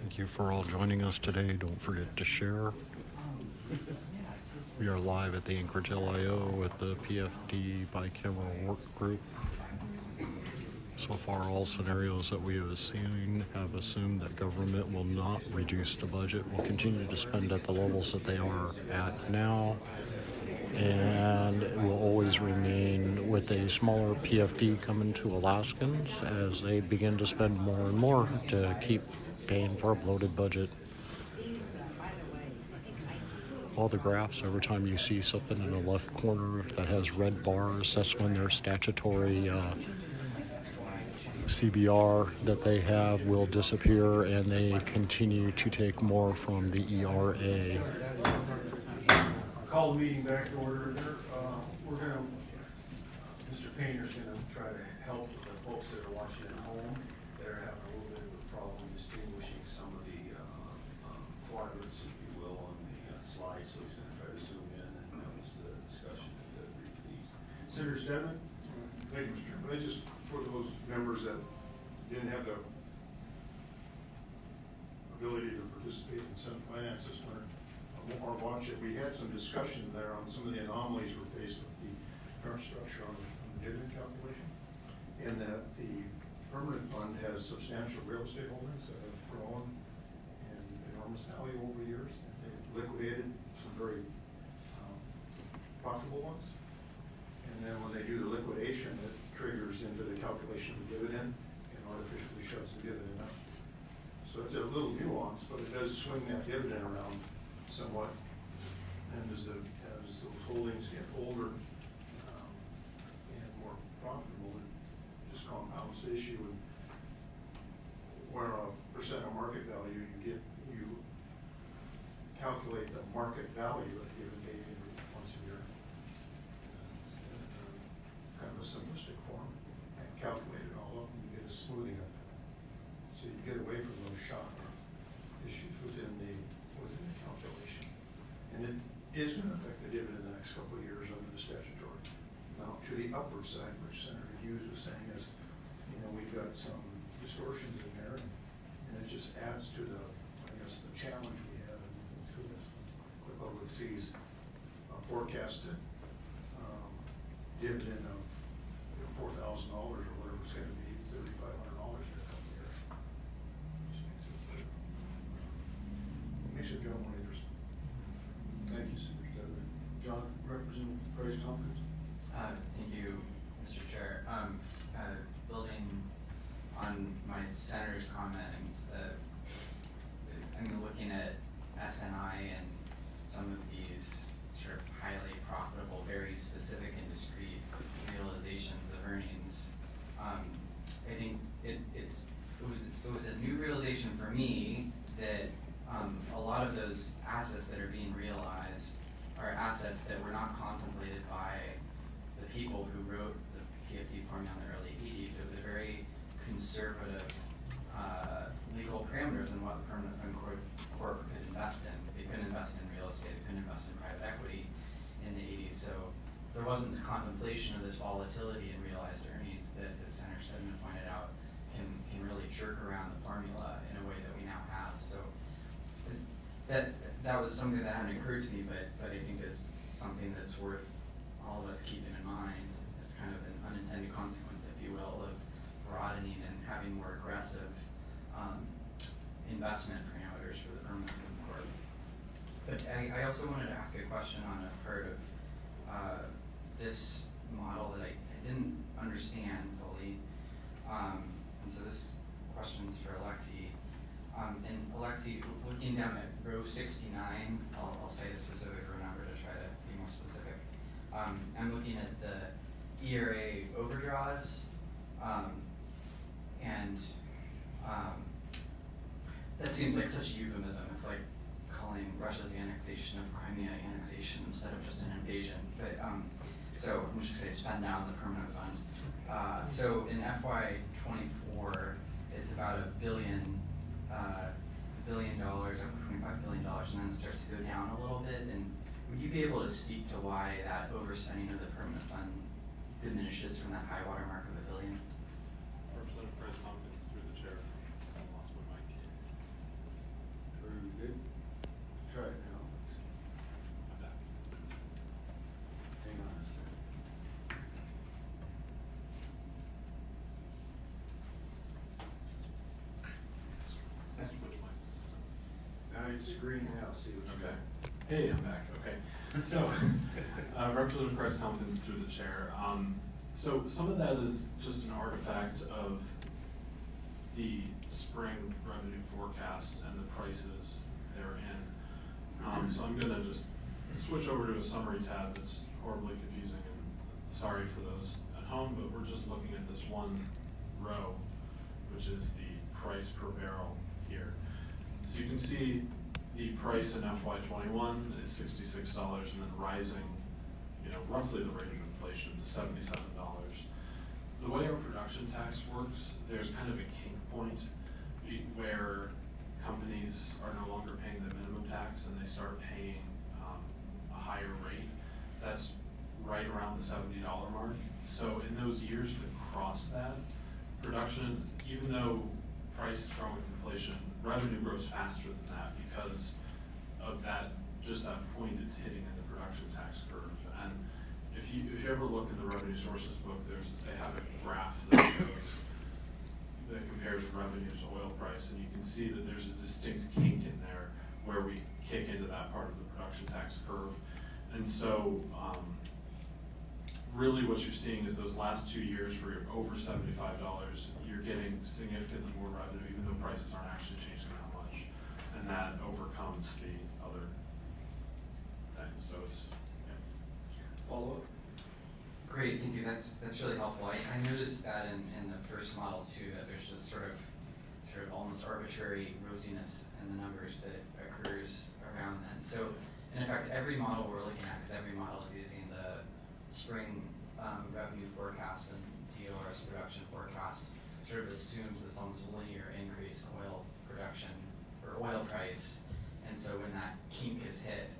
Thank you for all joining us today. Don't forget to share. We are live at the Anchorage LIO with the PFD Bicameral Work Group. So far, all scenarios that we have seen have assumed that government will not reduce the budget, will continue to spend at the levels that they are at now, and it will always remain with a smaller PFD coming to Alaskans as they begin to spend more and more to keep paying for a bloated budget. All the graphs, every time you see something in the left corner that has red bars, that's when their statutory CBR that they have will disappear, and they continue to take more from the ERA. Call the meeting back to order. We're gonna, Mr. Painter's gonna try to help the folks that are watching at home that are having a little bit of a problem distinguishing some of the quadrants, if you will, on the slide. So he's gonna try to zoom in and notice the discussion that please. Senator Stedman? Thank you, Mr. Chairman. I just, for those members that didn't have the ability to participate in Senate Finance this winter, or watch it, we had some discussion there on some of the anomalies we're faced with the current structure on the dividend calculation, and that the permanent fund has substantial real estate holdings that have grown in enormous value over the years. They've liquidated some very profitable ones, and then when they do the liquidation, it triggers into the calculation of the dividend and artificially shoves the dividend up. So it's a little nuance, but it does swing that dividend around somewhat. And as those holdings get older and more profitable, it just compounds the issue. And where a percent of market value, you calculate the market value at the given day once a year. It's kind of a simplistic form, and calculate it all up, and you get a smoothing of that. So you get away from those shock issues within the calculation. And it is going to affect the dividend in the next couple of years under the statutory. Now, to the upward side, which Senator Hughes was saying is, we've got some distortions in there, and it just adds to the, the challenge we have through this. The public sees a forecasted dividend of $4,000 or whatever it's going to be, $3,500 in a couple of years. Which makes it job more interesting. Thank you, Senator Stedman. John, Representative Price Tompkins. Thank you, Mr. Chair. Building on my senator's comments, looking at SNI and some of these sort of highly profitable, very specific and discrete realizations of earnings. I think it was a new realization for me that a lot of those assets that are being realized are assets that were not contemplated by the people who wrote the PFD formula in the early 80s. It was a very conservative legal parameters on what the permanent fund corp could invest in. They couldn't invest in real estate, they couldn't invest in private equity in the 80s. So there wasn't this contemplation of this volatility in realized earnings that, as Senator Stedman pointed out, can really jerk around the formula in a way that we now have. So that was something that hadn't occurred to me, but I think is something that's worth all of us keeping in mind. It's kind of an unintended consequence, if you will, of broadening and having more aggressive investment parameters for the permanent fund corp. But I also wanted to ask a question on a part of this model that I didn't understand fully. And so this question's for Alexi. And Alexi, looking down at row 69, I'll say a specific row number to try to be more specific. I'm looking at the ERA overdraws, and that seems like such a euphemism. It's like calling Russia's annexation of Crimea annexation instead of just an invasion. But so I'm just going to spend down the permanent fund. So in FY24, it's about $1 billion, up to $25 billion, and then it starts to go down a little bit. And would you be able to speak to why that overspending of the permanent fund diminishes from that high water mark of $1 billion? Representative Price Tompkins, through the chair. I lost my mic. Very good. Try it now. I'm back. Hang on a second. Switch mics. Now you're just green now, see what you got. Okay. Hey, I'm back, okay. So, Representative Price Tompkins through the chair. So some of that is just an artifact of the spring revenue forecast and the prices therein. So I'm gonna just switch over to a summary tab that's horribly confusing, and sorry for those at home, but we're just looking at this one row, which is the price per barrel here. So you can see the price in FY21 is $66 and then rising, roughly the rate of inflation to $77. The way our production tax works, there's kind of a kink point where companies are no longer paying the minimum tax and they start paying a higher rate. That's right around the $70 mark. So in those years that cross that, production, even though price is growing with inflation, revenue grows faster than that because of that, just that point it's hitting in the production tax curve. And if you ever look in the revenue sources book, they have a graph that compares revenue to oil price, and you can see that there's a distinct kink in there where we kick into that part of the production tax curve. And so really what you're seeing is those last 2 years where you're over $75, you're getting significantly more revenue even though prices aren't actually changing that much. And that overcomes the other things. So it's, yeah. Follow up? Great, thank you. That's really helpful. I noticed that in the first model too, that there's this sort of almost arbitrary rosiness in the numbers that occurs around then. So in effect, every model we're looking at, because every model is using the spring revenue forecast and DOR's production forecast, sort of assumes this almost linear increase in oil production or oil price. And so when that kink is hit,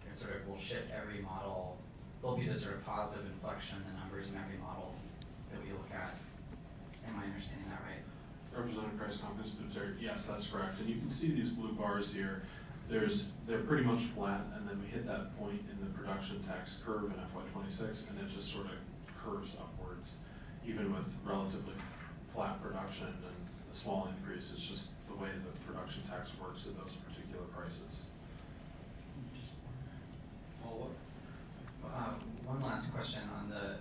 it sort of will shift every model. There'll be this sort of positive inflection in the numbers in every model that we look at. Am I understanding that right? Representative Price Tompkins, yes, that's correct. And you can see these blue bars here. They're pretty much flat, and then we hit that point in the production tax curve in FY26, and it just sort of curves upwards, even with relatively flat production and a small increase. It's just the way the production tax works at those particular prices. Follow up? One last question on the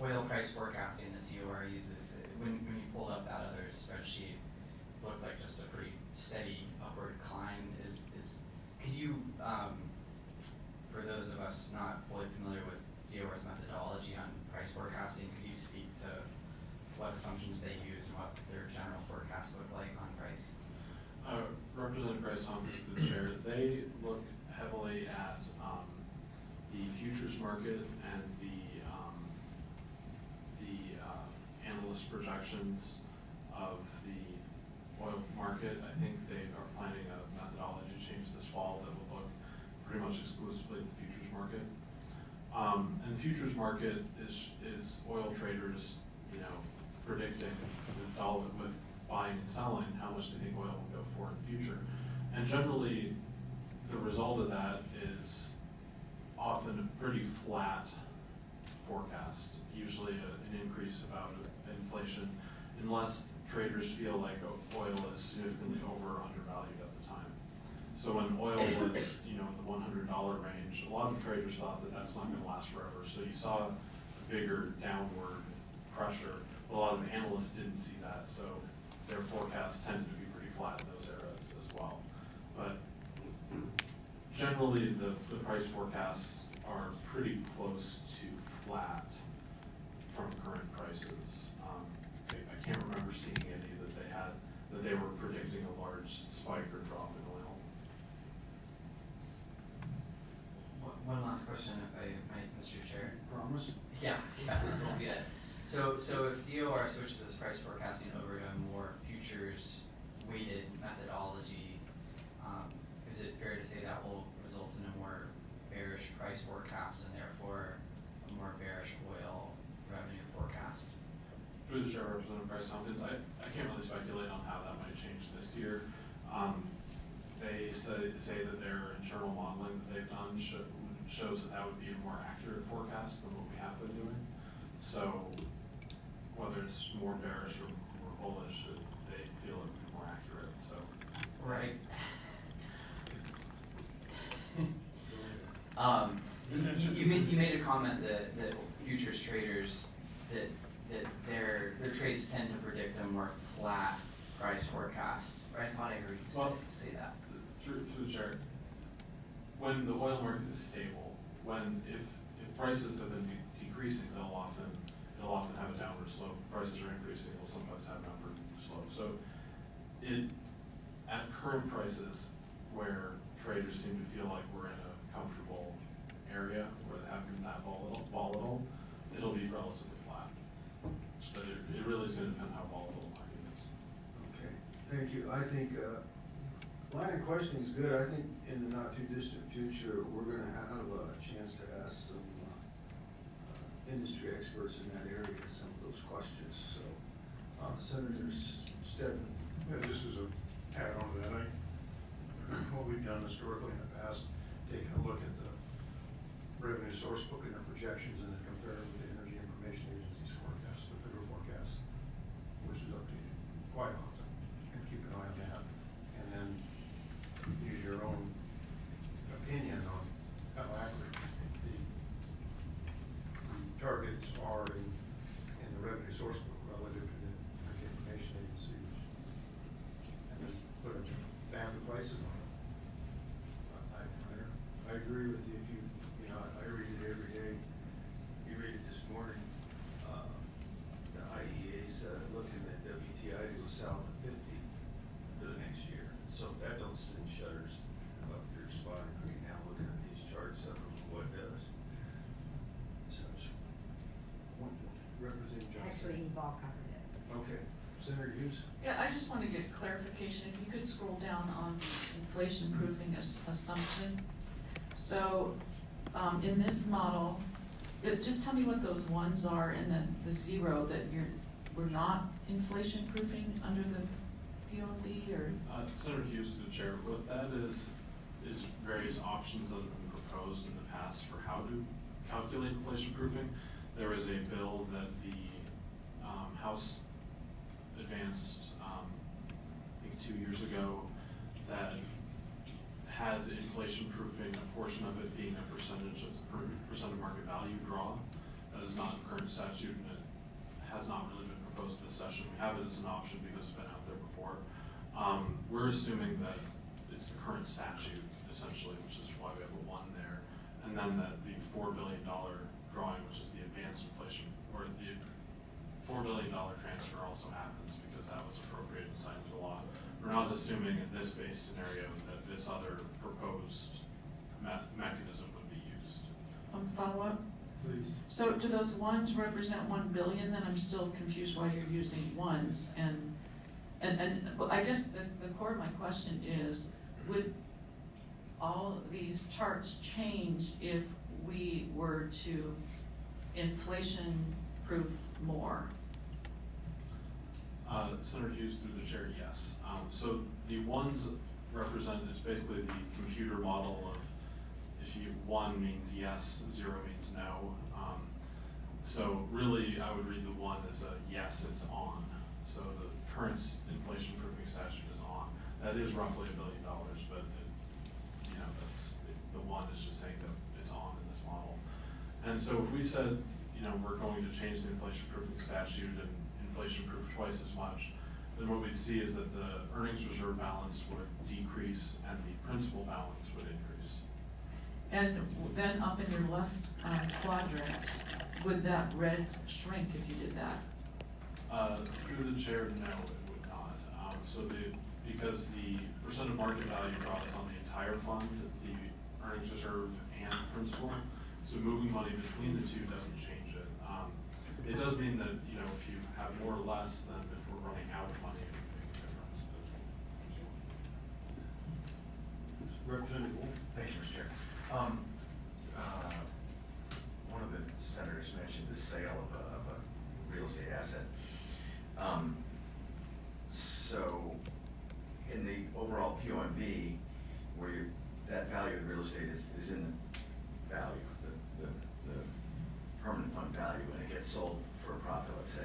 oil price forecasting that DOR uses. When you pulled up that other spreadsheet, it looked like just a pretty steady upward climb. Could you, for those of us not fully familiar with DOR's methodology on price forecasting, could you speak to what assumptions they use and what their general forecasts look like on price? Representative Price Tompkins, the chair, they look heavily at the futures market and the analyst projections of the oil market. I think they are planning a methodology change this fall that will look pretty much exclusively at the futures market. And the futures market is oil traders, predicting with buying and selling how much they think oil will go for in the future. And generally, the result of that is often a pretty flat forecast, usually an increase about inflation, unless traders feel like oil is significantly over or undervalued at the time. So when oil was, in the $100 range, a lot of traders thought that that's not going to last forever. So you saw a bigger downward pressure. A lot of analysts didn't see that, so their forecasts tended to be pretty flat in those eras as well. But generally, the price forecasts are pretty close to flat from current prices. I can't remember seeing any that they were predicting a large spike or drop in oil. One last question, if I might, Mr. Chair. Promise? Yeah, this will be it. So if DOR switches this price forecasting over to a more futures-weighted methodology, is it fair to say that will result in a more bearish price forecast and therefore a more bearish oil revenue forecast? Through the chair, Representative Price Tompkins, I can't really speculate on how that might change this year. They say that their internal modeling that they've done shows that would be a more accurate forecast than what we have been doing. So whether it's more bearish or more bullish, they feel it would be more accurate. So right. You made a comment that futures traders, that their trades tend to predict a more flat price forecast. I thought I heard you say that. Through the chair, when the oil market is stable, if prices have been decreasing, it'll often have a downward slope. Prices are increasing, will sometimes have an upward slope. So at current prices, where traders seem to feel like we're in a comfortable area where they haven't been that volatile, it'll be relatively flat. But it really is going to depend how volatile the market is. Okay, thank you. I think, line of questioning is good. I think in the not too distant future, we're gonna have a chance to ask some industry experts in that area some of those questions. So, Senator Stedman. Yeah, just as a add-on to that, what we've done historically in the past, taking a look at the revenue source book and their projections and then compare it with the Energy Information Agency's forecast, the federal forecast, which is updated quite often, and keep an eye on that. And then use your own opinion on how accurate the targets are in the revenue source book relative to the Energy Information Agency, and then put a band of prices on it. I agree with you. If you know, I read it every day. You read it this morning. The IEA's looking at WTI to go south of 50 for the next year. So if that don't send shutters up your spine right now, looking at these charts, I don't know what does. So, Representative Johnson. Actually, you've all covered it. Okay, Senator Hughes. Yeah, I just want to get clarification. If you could scroll down on the inflation proofing assumption. So, in this model, just tell me what those ones are and then the zero that we're not inflation proofing under the PFD or? Senator Hughes, through the chair, what that is various options that have been proposed in the past for how to calculate inflation proofing. There is a bill that the House advanced, I think 2 years ago, that had inflation proofing, a portion of it being a percentage of the percent of market value draw. That is not in current statute, and it has not really been proposed this session. We have it as an option because it's been out there before. We're assuming that it's the current statute, essentially, which is why we have a 1 there. And then that the $4 billion drawing, which is the advanced inflation, or the $4 billion transfer also happens because that was appropriated and signed into law. We're not assuming in this base scenario that this other proposed mechanism would be used. Follow up? Please. So do those ones represent 1 billion? Then I'm still confused why you're using ones. And I guess the core of my question is, would all these charts change if we were to inflation proof more? Senator Hughes, through the chair, yes. So the ones represent is basically the computer model of if 1 means yes, 0 means no. So really, I would read the 1 as a yes, it's on. So the current inflation proofing statute is on. That is roughly $1 billion, but the 1 is just saying that it's on in this model. And so if we said, we're going to change the inflation proofing statute and inflation proof twice as much, then what we'd see is that the earnings reserve balance would decrease and the principal balance would increase. And then up in your left quadrant, would that red shrink if you did that? Through the chair, no, it would not. Because the percent of market value draw is on the entire fund, the earnings reserve and principal, so moving money between the two doesn't change it. It does mean that, if you have more or less than if we're running out of money, it would make a difference. Representative Wolf. Thank you, Mr. Chair. One of the senators mentioned the sale of a real estate asset. So in the overall POMV, where that value of the real estate is in the value, the permanent fund value, and it gets sold for a profit, let's say.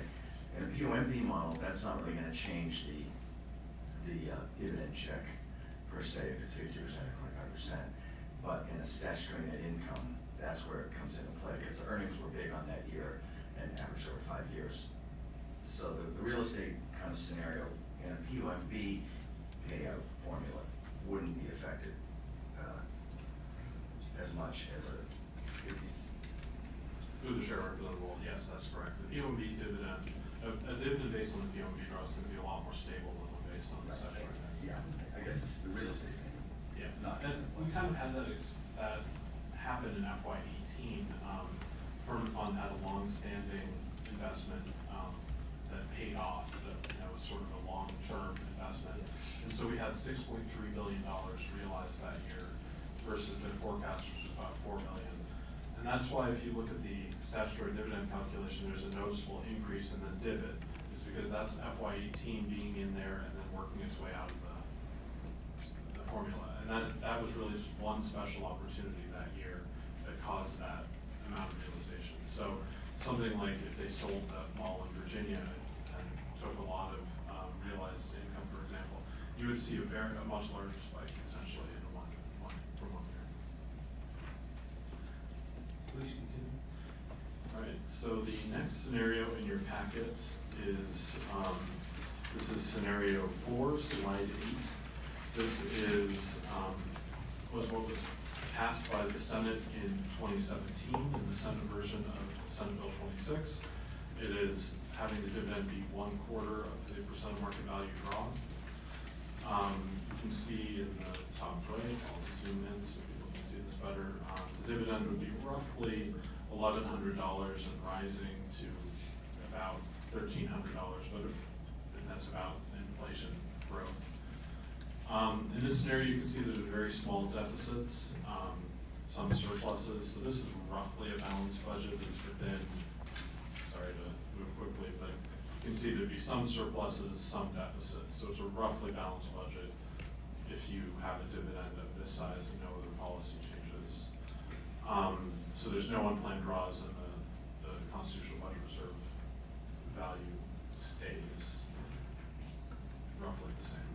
In a POMV model, that's not really going to change the dividend check per se, if it's 50% or 25%. but in a statutory net income, that's where it comes into play, because the earnings were big on that year and averaged over 5 years. So the real estate kind of scenario in a PUMB payout formula wouldn't be affected as much as a Through the share representative, yes, that's correct. The POMB dividend, a dividend based on the POMB draw is going to be a lot more stable than one based on the statutory net. Yeah, I guess it's the real estate thing. Yeah, Not- and we kind of had that happen in FY '18. Permanent fund had a long-standing investment that paid off, that was sort of a long-term investment. And so we had $6.3 billion realized that year versus the forecast, which was about $4 million. And that's why if you look at the statutory dividend calculation, there's a noticeable increase in the divot. It's because that's FY '18 being in there and then working its way out of the formula. And that was really just one special opportunity that year that caused that amount of realization. So something like if they sold that mall in Virginia and took a lot of realized income, for example, you would see a much larger spike potentially in one year. Please continue. All right, so the next scenario in your packet is, this is scenario 4, slide 8. This is, was what was passed by the Senate in 2017 in the Senate version of Senate Bill 26. It is having the dividend be 1/4 of the percent of market value draw. You can see in the top right, I'll zoom in so people can see this better. The dividend would be roughly $1,100 and rising to about $1,300, and that's about inflation growth. In this scenario, you can see there's very small deficits, some surpluses. So this is roughly a balanced budget. It's within, sorry to move quickly, but you can see there'd be some surpluses, some deficits. So it's a roughly balanced budget if you have a dividend of this size and no other policy changes. So there's no unplanned draws, and the constitutional budget reserve value stays roughly the same.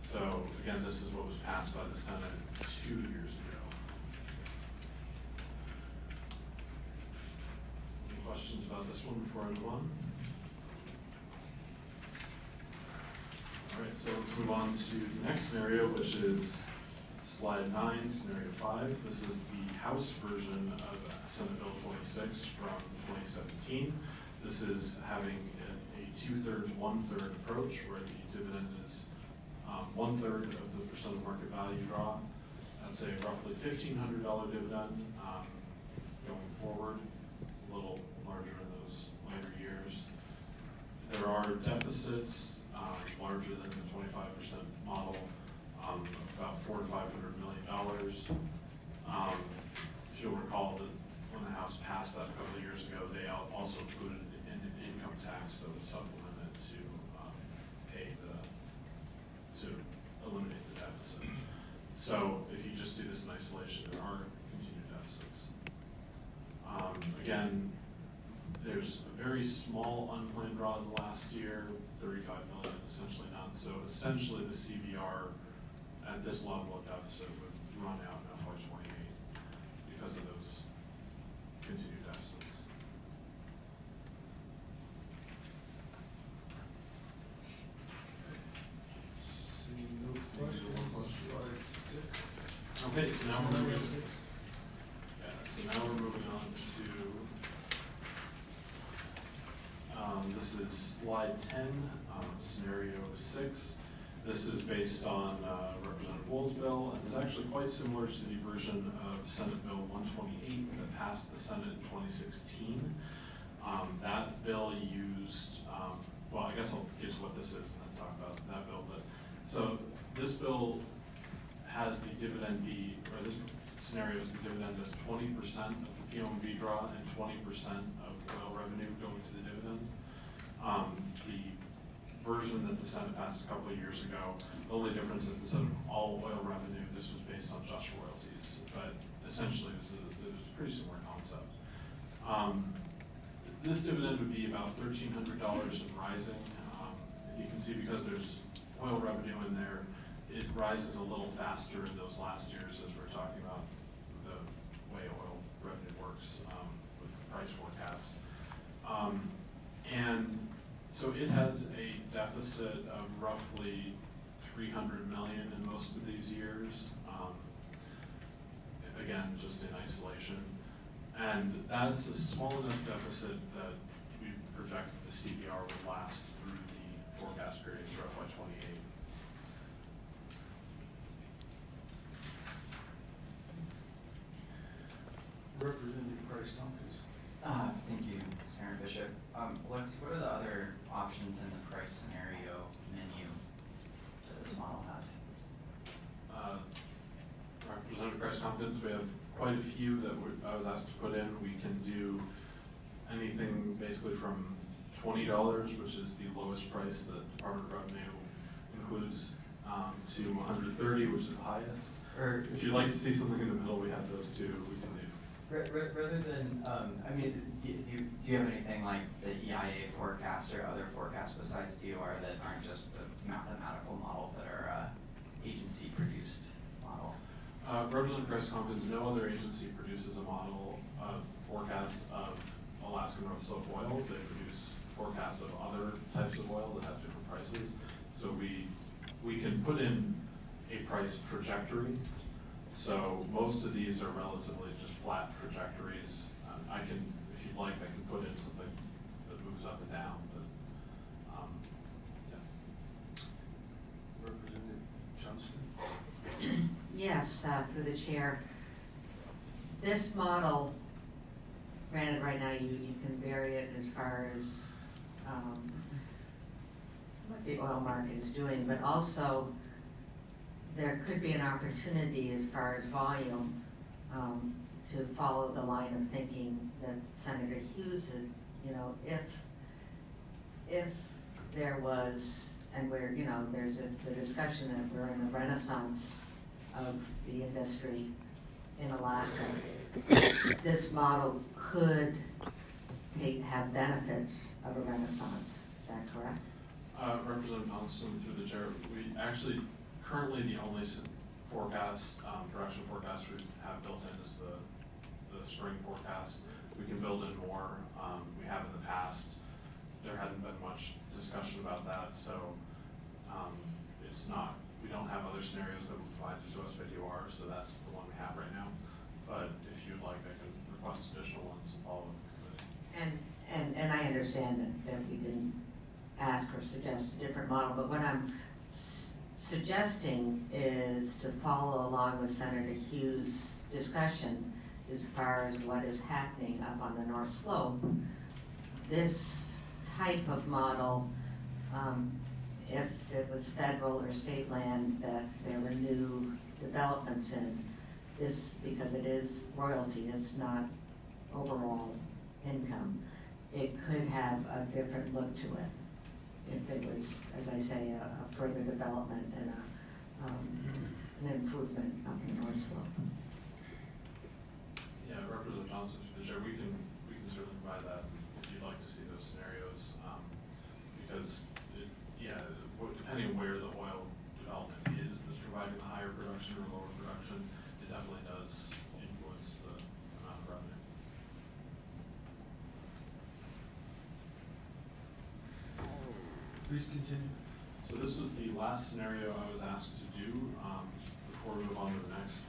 So again, this is what was passed by the Senate 2 years ago. Any questions about this one before I move on? All right, so let's move on to the next scenario, which is slide 9, scenario 5. This is the House version of Senate Bill 26 from 2017. This is having a 2/3, 1/3 approach where the dividend is 1/3 of the percent of market value draw. I'd say roughly $1,500 dividend going forward, a little larger in those later years. There are deficits larger than the 25% model, about $400 to $500 million. If you'll recall that when the House passed that a couple of years ago, they also included an income tax that would supplement it to eliminate the deficit. So if you just do this in isolation, there are continued deficits. Again, there's a very small unplanned draw the last year, $35 million, essentially none. So essentially the CBR at this level of deficit would run out in FY '28 because of those continued deficits. Seeing no questions, slide 6. Okay, so now we're moving. So now we're moving on to, this is slide 10, scenario 6. This is based on Representative Wool's bill, and it's actually quite similar to the version of Senate Bill 128 that passed the Senate in 2016. That bill used, well, I guess I'll get to what this is and then talk about that bill. But so this bill has the dividend be, or this scenario is the dividend as 20% of the POMB draw and 20% of oil revenue going to the dividend. The version that the Senate passed a couple of years ago, the only difference is instead of all oil revenue, this was based on just royalties. But essentially, it was a pretty similar concept. This dividend would be about $1,300 and rising. You can see because there's oil revenue in there, it rises a little faster in those last years as we're talking about the way oil revenue works with the price forecast. And so it has a deficit of roughly 300 million in most of these years. Again, just in isolation. And that's a small enough deficit that we project that the CBR would last through the forecast period through FY28. Representative Price Tompkins. Thank you, Senator Bishop. Lexi, what are the other options in the price scenario menu that this model has? Representative Price Tompkins, we have quite a few that I was asked to put in. We can do anything basically from $20, which is the lowest price that Department of Revenue includes, to $130, which is the highest. Or if you'd like to see something in the middle, we have those two we can do. Rather than, I mean, do you have anything like the EIA forecasts or other forecasts besides DOR that aren't just a mathematical model but are agency-produced model? Representative Price Tompkins, no other agency produces a model forecast of Alaska North Slope oil. They produce forecasts of other types of oil that have different prices. So we can put in a price trajectory. So most of these are relatively just flat trajectories. I can, if you'd like, I can put in something that moves up and down. But yeah. Representative Johnston. Yes, through the chair. This model, granted right now you can vary it as far as what the oil market is doing, but also there could be an opportunity as far as volume to follow the line of thinking that Senator Hughes had, you know, if there was, and we're, you know, there's the discussion that we're in a renaissance of the industry in Alaska, this model could have benefits of a renaissance. Is that correct? Representative Johnson, through the chair, we actually currently the only forecast, production forecast we have built in is the spring forecast. We can build in more. We have in the past. There hadn't been much discussion about that, so it's not. We don't have other scenarios that were provided to us by DOR, so that's the one we have right now. But if you'd like, I can request additional ones and follow up. And I understand that we didn't ask or suggest a different model, but what I'm suggesting is to follow along with Senator Hughes' discussion as far as what is happening up on the North Slope. This type of model, if it was federal or state land that there were new developments in, this, because it is royalty, it's not overall income, it could have a different look to it if it was, as I say, a further development and an improvement up the North Slope. Yeah, Representative Johnson, through the chair, we can certainly provide that if you'd like to see those scenarios, because depending on where the oil development is that's providing the higher production or lower production, it definitely does influence the amount of revenue. Please continue. So this was the last scenario I was asked to do. Before we move on to the next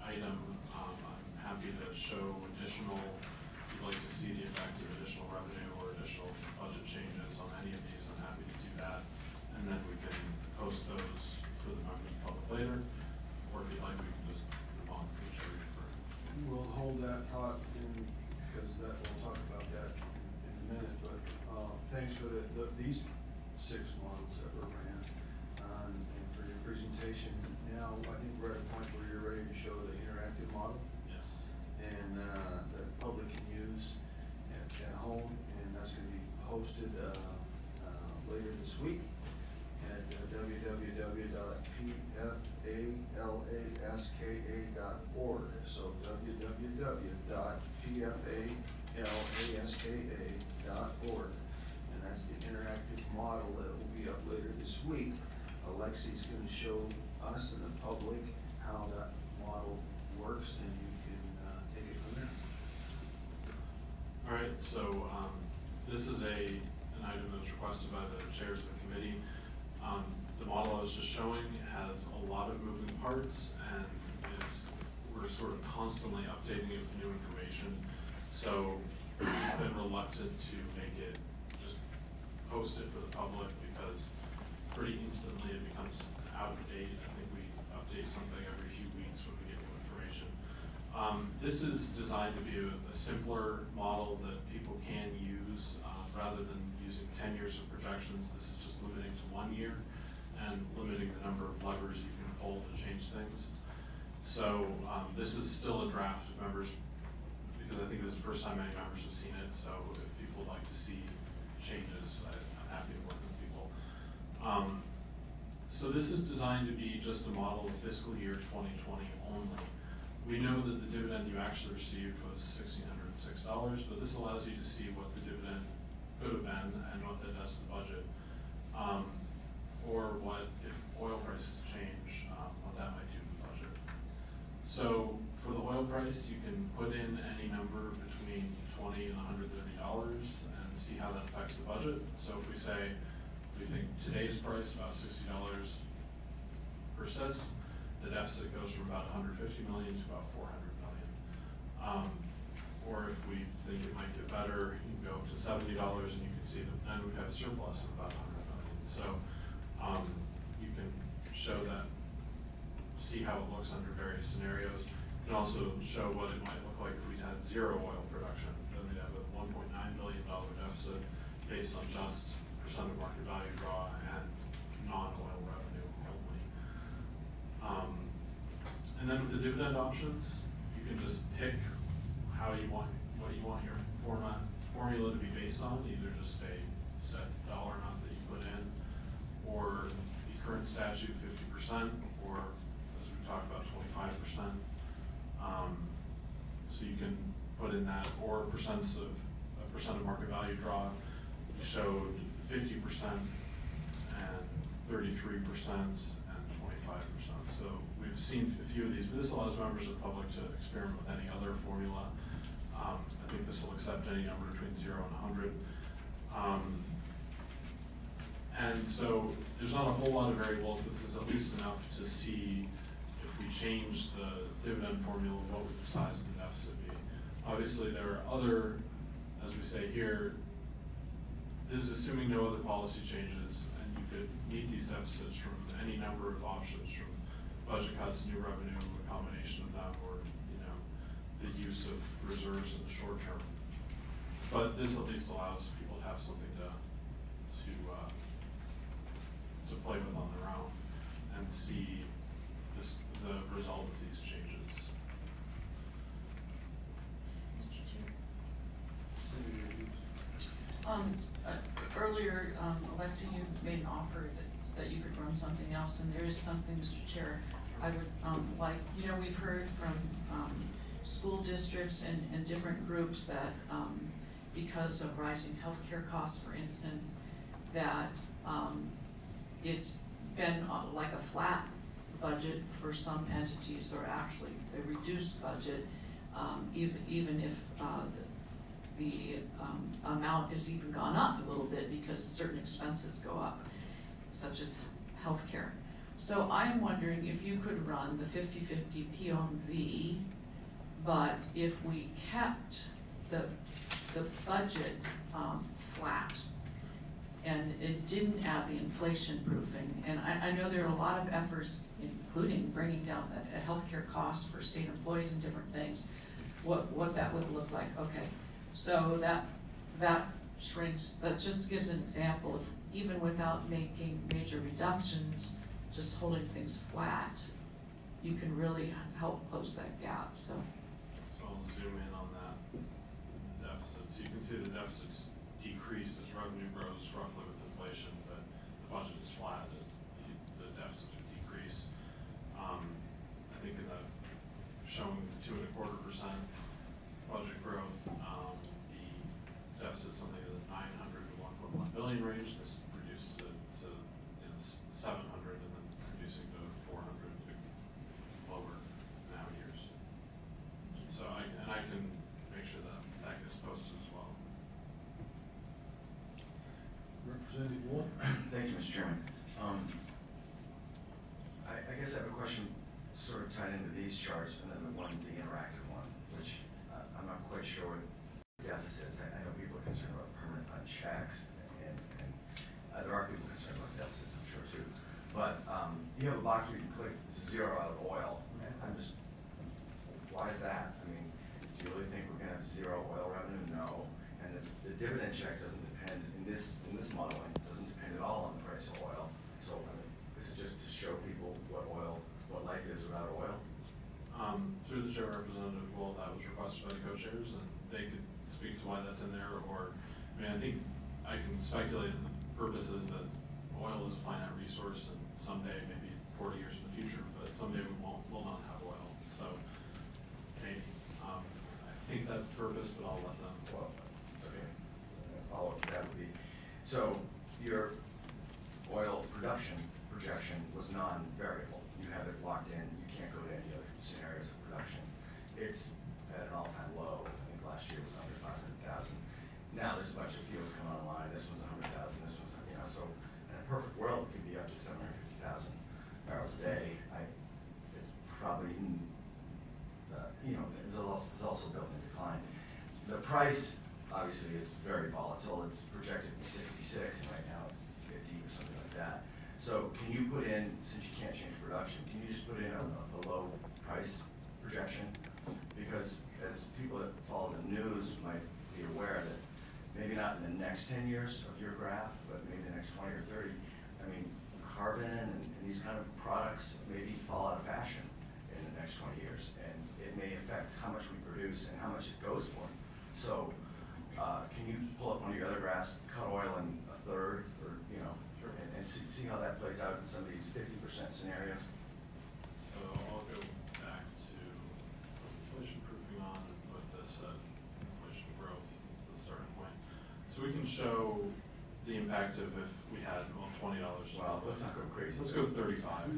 item, I'm happy to show additional, if you'd like to see the effects of additional revenue or additional budget changes on any of these, I'm happy to do that. And then we can post those for the members of the public later, or if you'd like, we can just move on to the jury for. We'll hold that thought because we'll talk about that in a minute, but thanks for these 6 models that were ran and for your presentation. Now, I think we're at a point where you're ready to show the interactive model. Yes. And that public can use at home, and that's going to be hosted later this week at www.pfalaska.org. So www.pfalaska.org. And that's the interactive model that will be up later this week. Alexi's going to show us and the public how that model works, and you can take it from there. All right, so this is an item that was requested by the chairs of the committee. The model I was just showing has a lot of moving parts, and we're sort of constantly updating it with new information. So I've been reluctant to make it, just post it for the public, because pretty instantly it becomes out of date. I think we update something every few weeks when we get new information. This is designed to be a simpler model that people can use, rather than using 10 years of projections. This is just limiting to 1 year and limiting the number of levers you can pull to change things. So this is still a draft of members, because I think this is the first time any members have seen it. So if people would like to see changes, I'm happy to work with people. So this is designed to be just a model of fiscal year 2020 only. We know that the dividend you actually received was $1,606, but this allows you to see what the dividend could have been and what that does to the budget. Or what, if oil prices change, what that might do to the budget. So for the oil price, you can put in any number between $20 and $130 and see how that affects the budget. So if we say, we think today's price about $60 persists, the deficit goes from about 150 million to about 400 million. Or if we think it might get better, you can go up to $70 and you can see that then we have a surplus of about 100 million. So you can show that, see how it looks under various scenarios. You can also show what it might look like if we had zero oil production. Then we'd have a $1.9 billion deficit based on just percent of market value draw and non-oil revenue only. And then with the dividend options, you can just pick how you want, what you want your formula to be based on, either just a set dollar amount that you put in, or the current statute 50%, or as we talked about 25%. So you can put in that, or percent of market value draw. We showed 50% and 33% and 25%. So we've seen a few of these, but this allows members of the public to experiment with any other formula. I think this will accept any number between 0 and 100. And so there's not a whole lot of variables, but this is at least enough to see if we change the dividend formula, what would the size of the deficit be. Obviously there are other, as we say here, this is assuming no other policy changes, and you could meet these deficits from any number of options, from budget cuts, new revenue, a combination of them, or the use of reserves in the short term. But this at least allows people to have something to play with on their own and see the result of these changes. Mr. Chair. Earlier, Alexi, you made an offer that you could run something else, and there is something, Mr. Chair, I would like, we've heard from school districts and different groups that because of rising healthcare costs, for instance, that it's been like a flat budget for some entities, or actually a reduced budget, even if the amount has even gone up a little bit because certain expenses go up, such as healthcare. So I'm wondering if you could run the 50-50 POMV, but if we kept the budget flat, and it didn't add the inflation proofing. And I know there are a lot of efforts, including bringing down the healthcare costs for state employees and different things, what that would look like. Okay, so that shrinks, that just gives an example of, even without making major reductions, just holding things flat, you can really help close that gap. So I'll zoom in on that deficit. So you can see the deficit's decreased as revenue grows roughly with inflation, but the budget is flat, the deficits would decrease. I think in the showing the 2.25% budget growth, the deficit something in the 900 to 1.1 billion range. This reduces it to 700 and then reducing to 400. Representative Wolf. Thank you, Mr. Chairman. I guess I have a question sort of tied into these charts and then the interactive one, which I'm not quite sure what deficits. I know people are concerned about permanent fund checks and there are people concerned about deficits, I'm sure too. But you have a box where you can click zero out oil. And I'm just, why is that? I mean, do you really think we're gonna have zero oil revenue? No. And the dividend check doesn't depend, in this modeling, doesn't depend at all on the price of oil. So I mean, this is just to show people what life is without oil? Through the chair representative, well, that was requested by the co-chairs, and they could speak to why that's in there, or, I mean, I think I can speculate that the purpose is that oil is a finite resource, and someday, maybe 40 years in the future, but someday we'll not have oil, so, maybe. I think that's the purpose, but I'll let them. Well, okay. Follow up to that would be, so your oil production projection was non-variable. You have it locked in. You can't go to any other scenarios of production. It's at an all-time low. I think last year was under 500,000. Now there's a bunch of fields coming online. This one's 100,000. This one's, so in a perfect world, it could be up to 750,000 barrels a day. It's probably, it's also built in decline. The price, obviously, is very volatile. It's projected to be 66, and right now it's 50 or something like that. So can you put in, since you can't change production, can you just put in a low price projection? Because as people that follow the news might be aware that maybe not in the next 10 years of your graph, but maybe the next 20 or 30, I mean, carbon and these kind of products maybe fall out of fashion in the next 20 years, and it may affect how much we produce and how much it goes for. So can you pull up one of your other graphs, cut oil in a third, or, Sure. and see how that plays out in some of these 50% scenarios? So I'll go back to inflation proofing on and put this at inflation growth as the starting point. So we can show the impact of if we had, $20. Well, let's not go crazy. Let's go 35.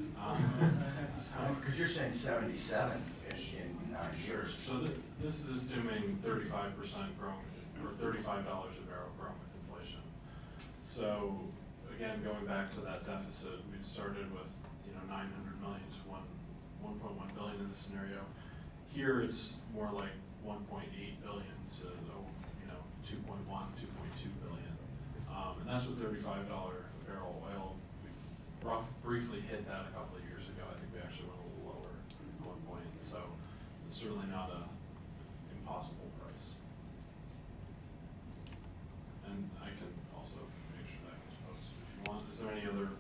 Because you're saying 77 in 9 years. So this is assuming 35% growing, or $35 a barrel growing with inflation. So again, going back to that deficit, we started with 900 million to 1.1 billion in this scenario. Here it's more like 1.8 billion to 2.1, 2.2 billion, and that's with $35 a barrel oil. We briefly hit that a couple of years ago. I think we actually went a little lower at one point. So it's certainly not a impossible price. And I can also make sure that gets posted if you want. Is there any other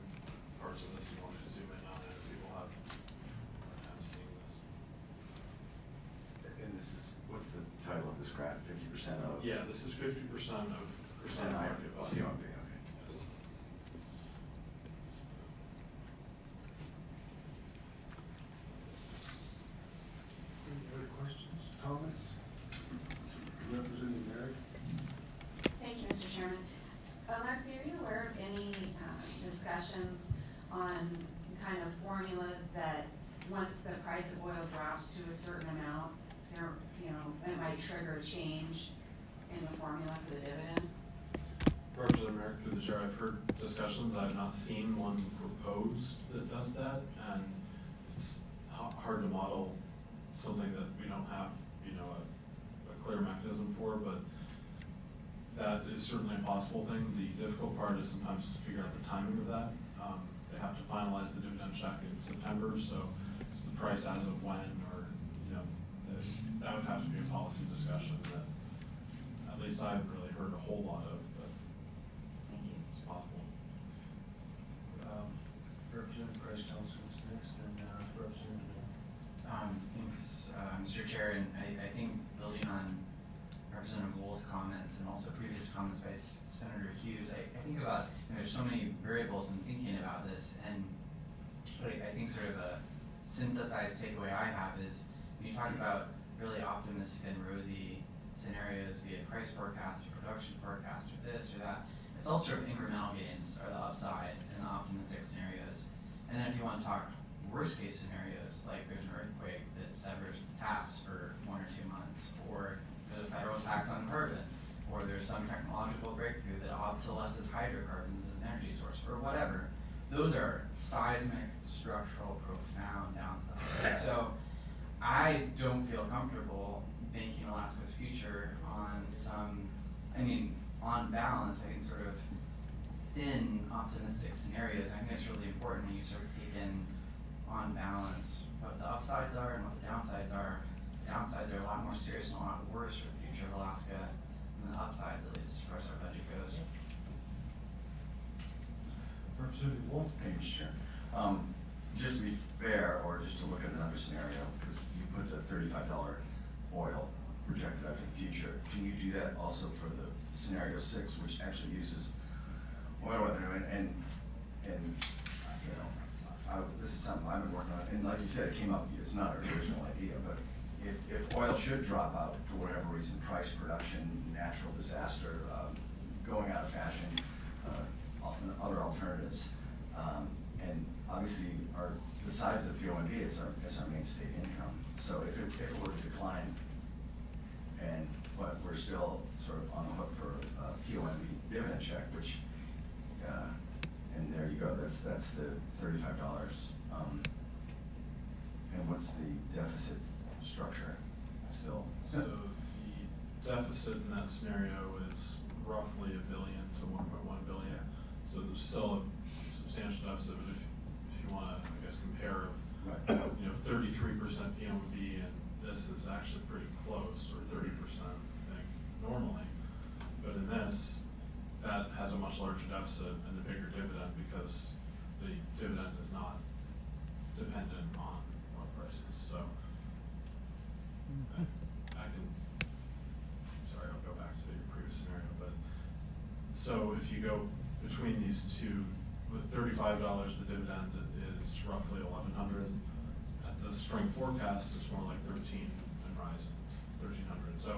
parts of this you want me to zoom in on it if people have seen this? And this is, what's the title of this graph? 50% of? Yeah, this is 50% of percent market value. Okay. Yes. Any other questions, comments? Representative Merrick. Thank you, Mr. Chairman. Lexi, are you aware of any discussions on kind of formulas that once the price of oil drops to a certain amount, it might trigger a change in the formula for the dividend? Representative Merrick, through the chair, I've heard discussions. I've not seen one proposed that does that, and it's hard to model something that we don't have, a clear mechanism for, but that is certainly a possible thing. The difficult part is sometimes to figure out the timing of that. They have to finalize the dividend check in September, so it's the price as of when, or, that would have to be a policy discussion that at least I haven't really heard a whole lot of, but Thank you. it's possible. Representative Price Council is next, and Representative. Thanks, Mr. Chair, and I think building on Representative Wool's comments and also previous comments by Senator Hughes, I think about, there's so many variables in thinking about this, and I think sort of a synthesized takeaway I have is when you talk about really optimistic and rosy scenarios, be it price forecast or production forecast or this or that, it's all sort of incremental gains are the upside in the optimistic scenarios. And then if you want to talk worst case scenarios, like there's an earthquake that severs the taps for 1 or 2 months, or the federal tax on carbon, or there's some technological breakthrough that obsolesces hydrocarbons as an energy source, or whatever. Those are seismic, structural, profound downsides. So I don't feel comfortable banking Alaska's future on some, I mean, on balance, I think sort of thin, optimistic scenarios. I think it's really important when you sort of take in, on balance, what the upsides are and what the downsides are. The downsides are a lot more serious and a lot worse for the future of Alaska than the upsides, at least as far as our budget goes. Representative Wolf? Thank you, Mr. Chair. Just to be fair, or just to look at another scenario, because you put the $35 oil projected out to the future, can you do that also for the scenario 6, which actually uses oil revenue? And you know, this is something I've been working on, and like you said, it came up, it's not an original idea, but if oil should drop out for whatever reason, price, production, natural disaster, going out of fashion, other alternatives, and obviously besides the POMB, it's our main state income. So if it were to decline, but we're still sort of on the hook for a POMB dividend check, which, and there you go, that's the $35. And what's the deficit structure still? So the deficit in that scenario is roughly $1 billion to $1.1 billion. So there's still a substantial deficit, but if you want to, I guess, compare, you know, 33% PMB, and this is actually pretty close, or 30%, I think, normally. But in this, that has a much larger deficit and a bigger dividend because the dividend is not dependent on oil prices. So I can, sorry, I'll go back to your previous scenario, but so if you go between these two, with $35, the dividend is roughly $1,100. At the spring forecast, it's more like 13 and rising, 1,300. So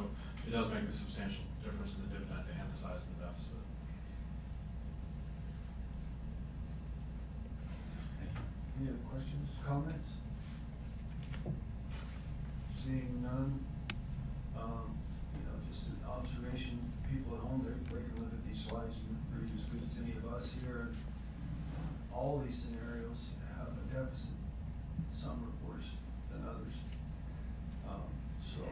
it does make a substantial difference in the dividend and the size of the deficit. Any other questions, comments? Seeing none, you know, just an observation, people at home, they can look at these slides and read as good as any of us here. All these scenarios have a deficit. Some are worse than others. So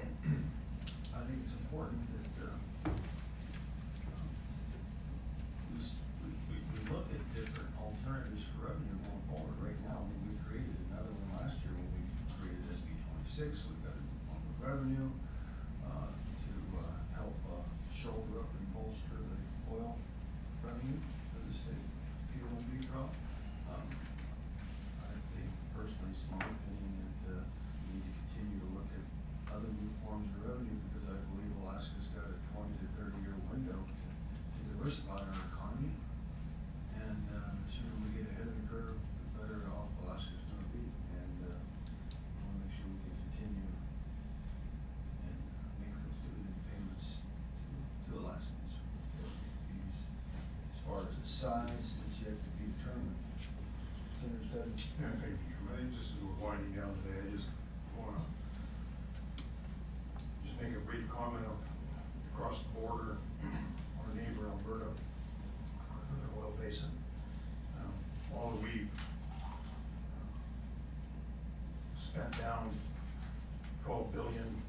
I think it's important that we look at different alternatives for revenue going forward. Right now, I mean, we created another one last year when we created SB 26. We've got one with revenue to help shoulder up and bolster the oil revenue for the state POMB drop. I think personally, it's my opinion that we need to continue to look at other new forms of revenue, because I believe Alaska's got a 20 to 30-year window to diversify our economy. And the sooner we get ahead of the curve, the better off Alaska's going to be. And we want to make sure we can continue and make those dividend payments to Alaskans. As far as the size, it's yet to be determined. Senator Stubbs? Yeah, thank you. I think just as we're winding down today, I just want to make a brief comment of across the border, our neighbor Alberta, another oil basin. All that we've spent down $12 billion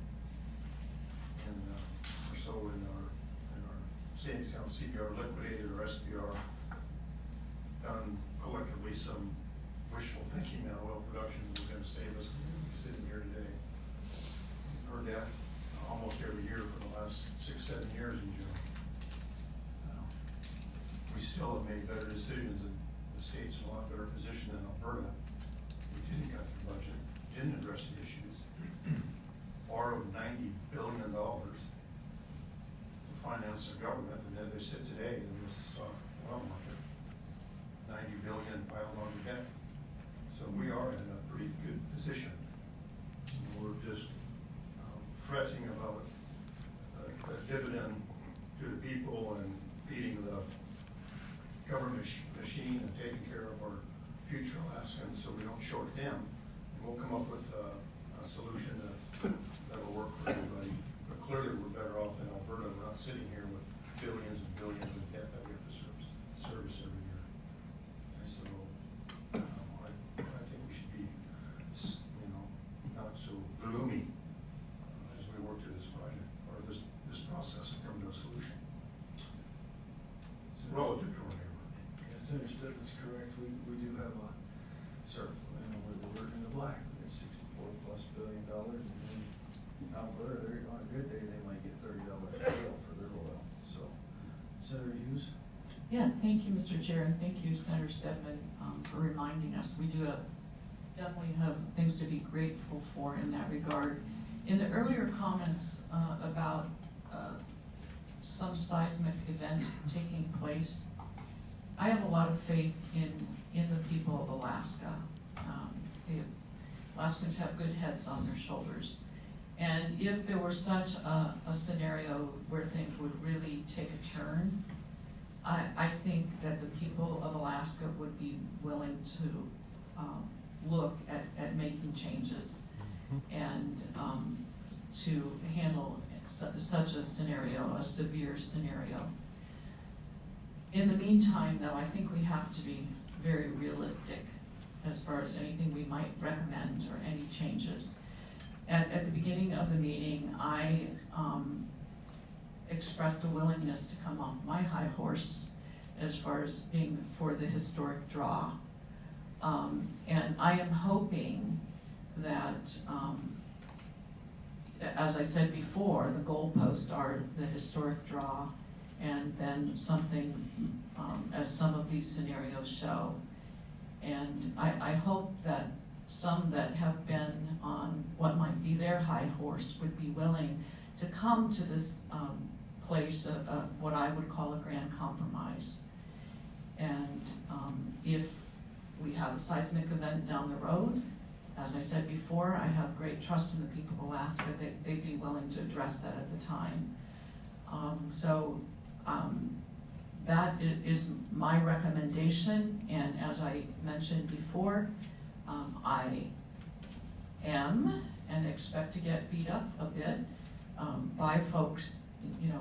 or so in our savings account, CBR liquidated or SBR, done collectively some wishful thinking that oil production was going to save us. We're sitting here today. We've heard that almost every year for the last 6-7 years in June. We still have made better decisions, and the state's in a lot better position than Alberta. We didn't cut the budget, didn't address the issues, borrowed $90 billion to finance their government, and then they sit today in this soft oil market, $90 billion piled on debt. So we are in a pretty good position. We're just fretting about a dividend to the people and feeding the government machine and taking care of our future Alaskans so we don't short them. And we'll come up with a solution that will work for everybody. But clearly we're better off than Alberta. We're not sitting here with flag. It's $64+ billion, and then Alberta, they're, on a good day, they might get $30 a barrel for their oil. So, Senator Hughes? Yeah, thank you, Mr. Chair, and thank you, Senator Stedman, for reminding us. We do definitely have things to be grateful for in that regard. In the earlier comments about some seismic event taking place, I have a lot of faith in the people of Alaska. Alaskans have good heads on their shoulders. And if there were such a scenario where things would really take a turn, I think that the people of Alaska would be willing to look at making changes and to handle such a scenario, a severe scenario. In the meantime, though, I think we have to be very realistic as far as anything we might recommend or any changes. At the beginning of the meeting, I expressed a willingness to come off my high horse as far as being for the historic draw. And I am hoping that, as I said before, the goalposts are the historic draw and then something as some of these scenarios show. And I hope that some that have been on what might be their high horse would be willing to come to this place of what I would call a grand compromise. And if we have a seismic event down the road, as I said before, I have great trust in the people of Alaska that they'd be willing to address that at the time. That is my recommendation, and as I mentioned before, I am and expect to get beat up a bit by folks,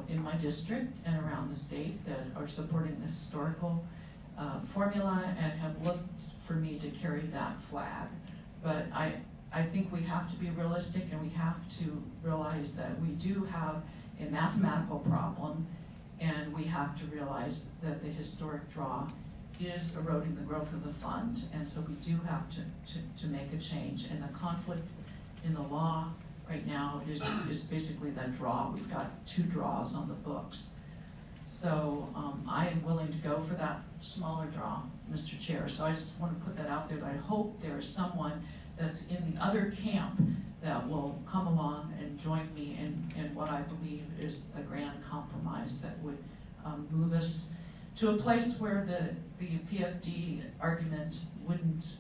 in my district and around the state that are supporting the historical formula and have looked for me to carry that flag. But I think we have to be realistic, and we have to realize that we do have a mathematical problem, and we have to realize that the historic draw is eroding the growth of the fund, and so we do have to make a change. And the conflict in the law right now is basically that draw. We've got 2 draws on the books. So I am willing to go for that smaller draw, Mr. Chair. So I just want to put that out there, that I hope there is someone that's in the other camp that will come along and join me in what I believe is a grand compromise that would move us to a place where the PFD argument wouldn't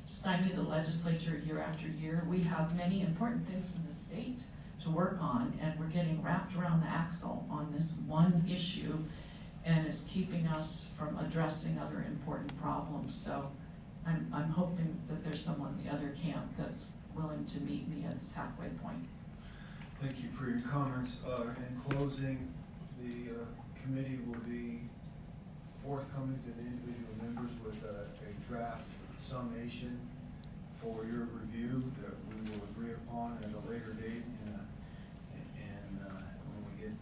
stymie the legislature year after year. We have many important things in the state to work on, and we're getting wrapped around the axle on this one issue, and it's keeping us from addressing other important problems. So I'm hoping that there's someone in the other camp that's willing to meet me at this halfway point. Thank you for your comments. In closing, the committee will be forthcoming to the individual members with a draft summation for your review that we will agree upon at a later date, and when we get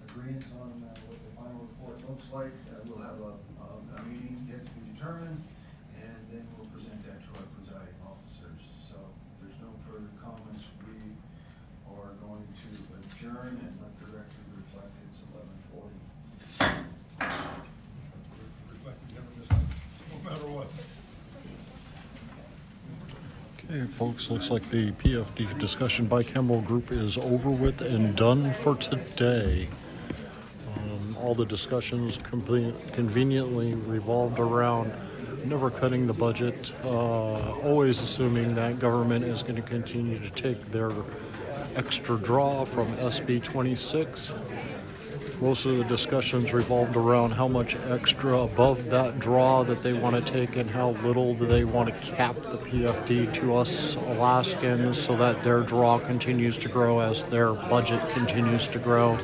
agreements on what the final report looks like, we'll have a meeting yet to be determined, and then we'll present that to our presiding officers. So if there's no further comments, we are going to adjourn and let the record reflect it's 11:40. No matter what. Okay, folks, looks like the PFD discussion bicameral group is over with and done for today. All the discussions conveniently revolved around never cutting the budget, always assuming that government is going to continue to take their extra draw from SB 26. Most of the discussions revolved around how much extra above that draw that they want to take and how little do they want to cap the PFD to us Alaskans so that their draw continues to grow as their budget continues to grow.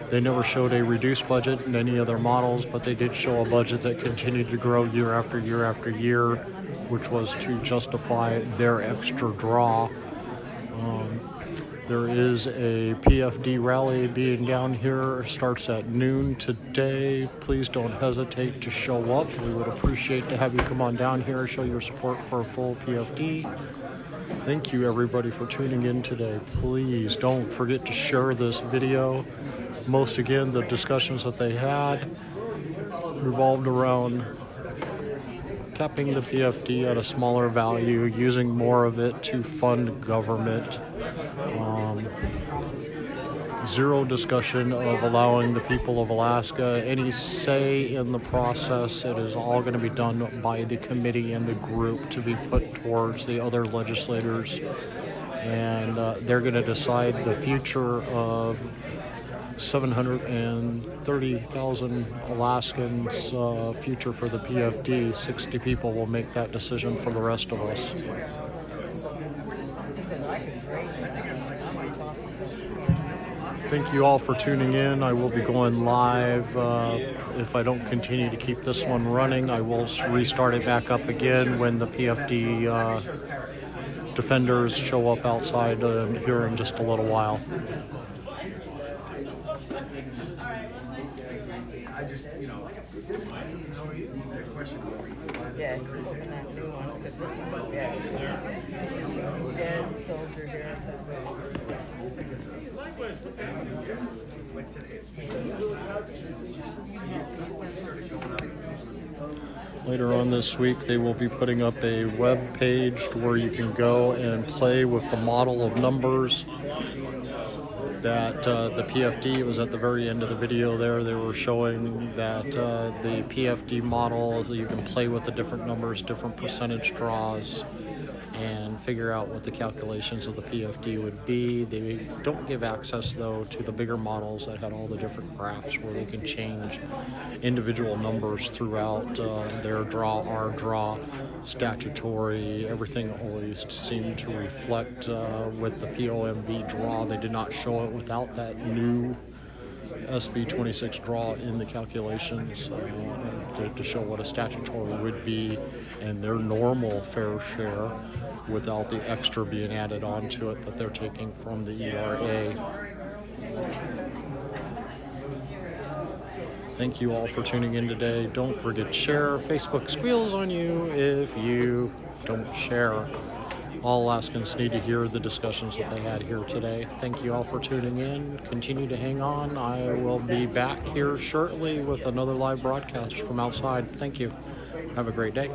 They never showed a reduced budget in any other models, but they did show a budget that continued to grow year after year after year, which was to justify their extra draw. There is a PFD rally being down here. It starts at noon today. Please don't hesitate to show up. We would appreciate to have you come on down here, show your support for a full PFD. Thank you everybody for tuning in today. Please don't forget to share this video. Again, the discussions that they had revolved around capping the PFD at a smaller value, using more of it to fund government. Zero discussion of allowing the people of Alaska any say in the process. It is all going to be done by the committee and the group to be put towards the other legislators. And they're going to decide the future of 730,000 Alaskans' future for the PFD. 60 people will make that decision for the rest of us. Thank you all for tuning in. I will be going live. If I don't continue to keep this one running, I will restart it back up again when the PFD defenders show up outside here in just a little while. I just, that question, why is it increasing? Dead soldier here. Like today, it's Later on this week, they will be putting up a web page where you can go and play with the model of numbers that the PFD, it was at the very end of the video there, they were showing that the PFD model, you can play with the different numbers, different percentage draws, and figure out what the calculations of the PFD would be. They don't give access, though, to the bigger models that had all the different graphs where they can change individual numbers throughout their draw, our draw, statutory. Everything always seemed to reflect with the POMV draw. They did not show it without that new SB 26 draw in the calculations to show what a statutory would be and their normal fair share without the extra being added onto it that they're taking from the ERA. Thank you all for tuning in today. Don't forget to share. Facebook squeals on you if you don't share. All Alaskans need to hear the discussions that they had here today. Thank you all for tuning in. Continue to hang on. I will be back here shortly with another live broadcast from outside. Thank you. Have a great day.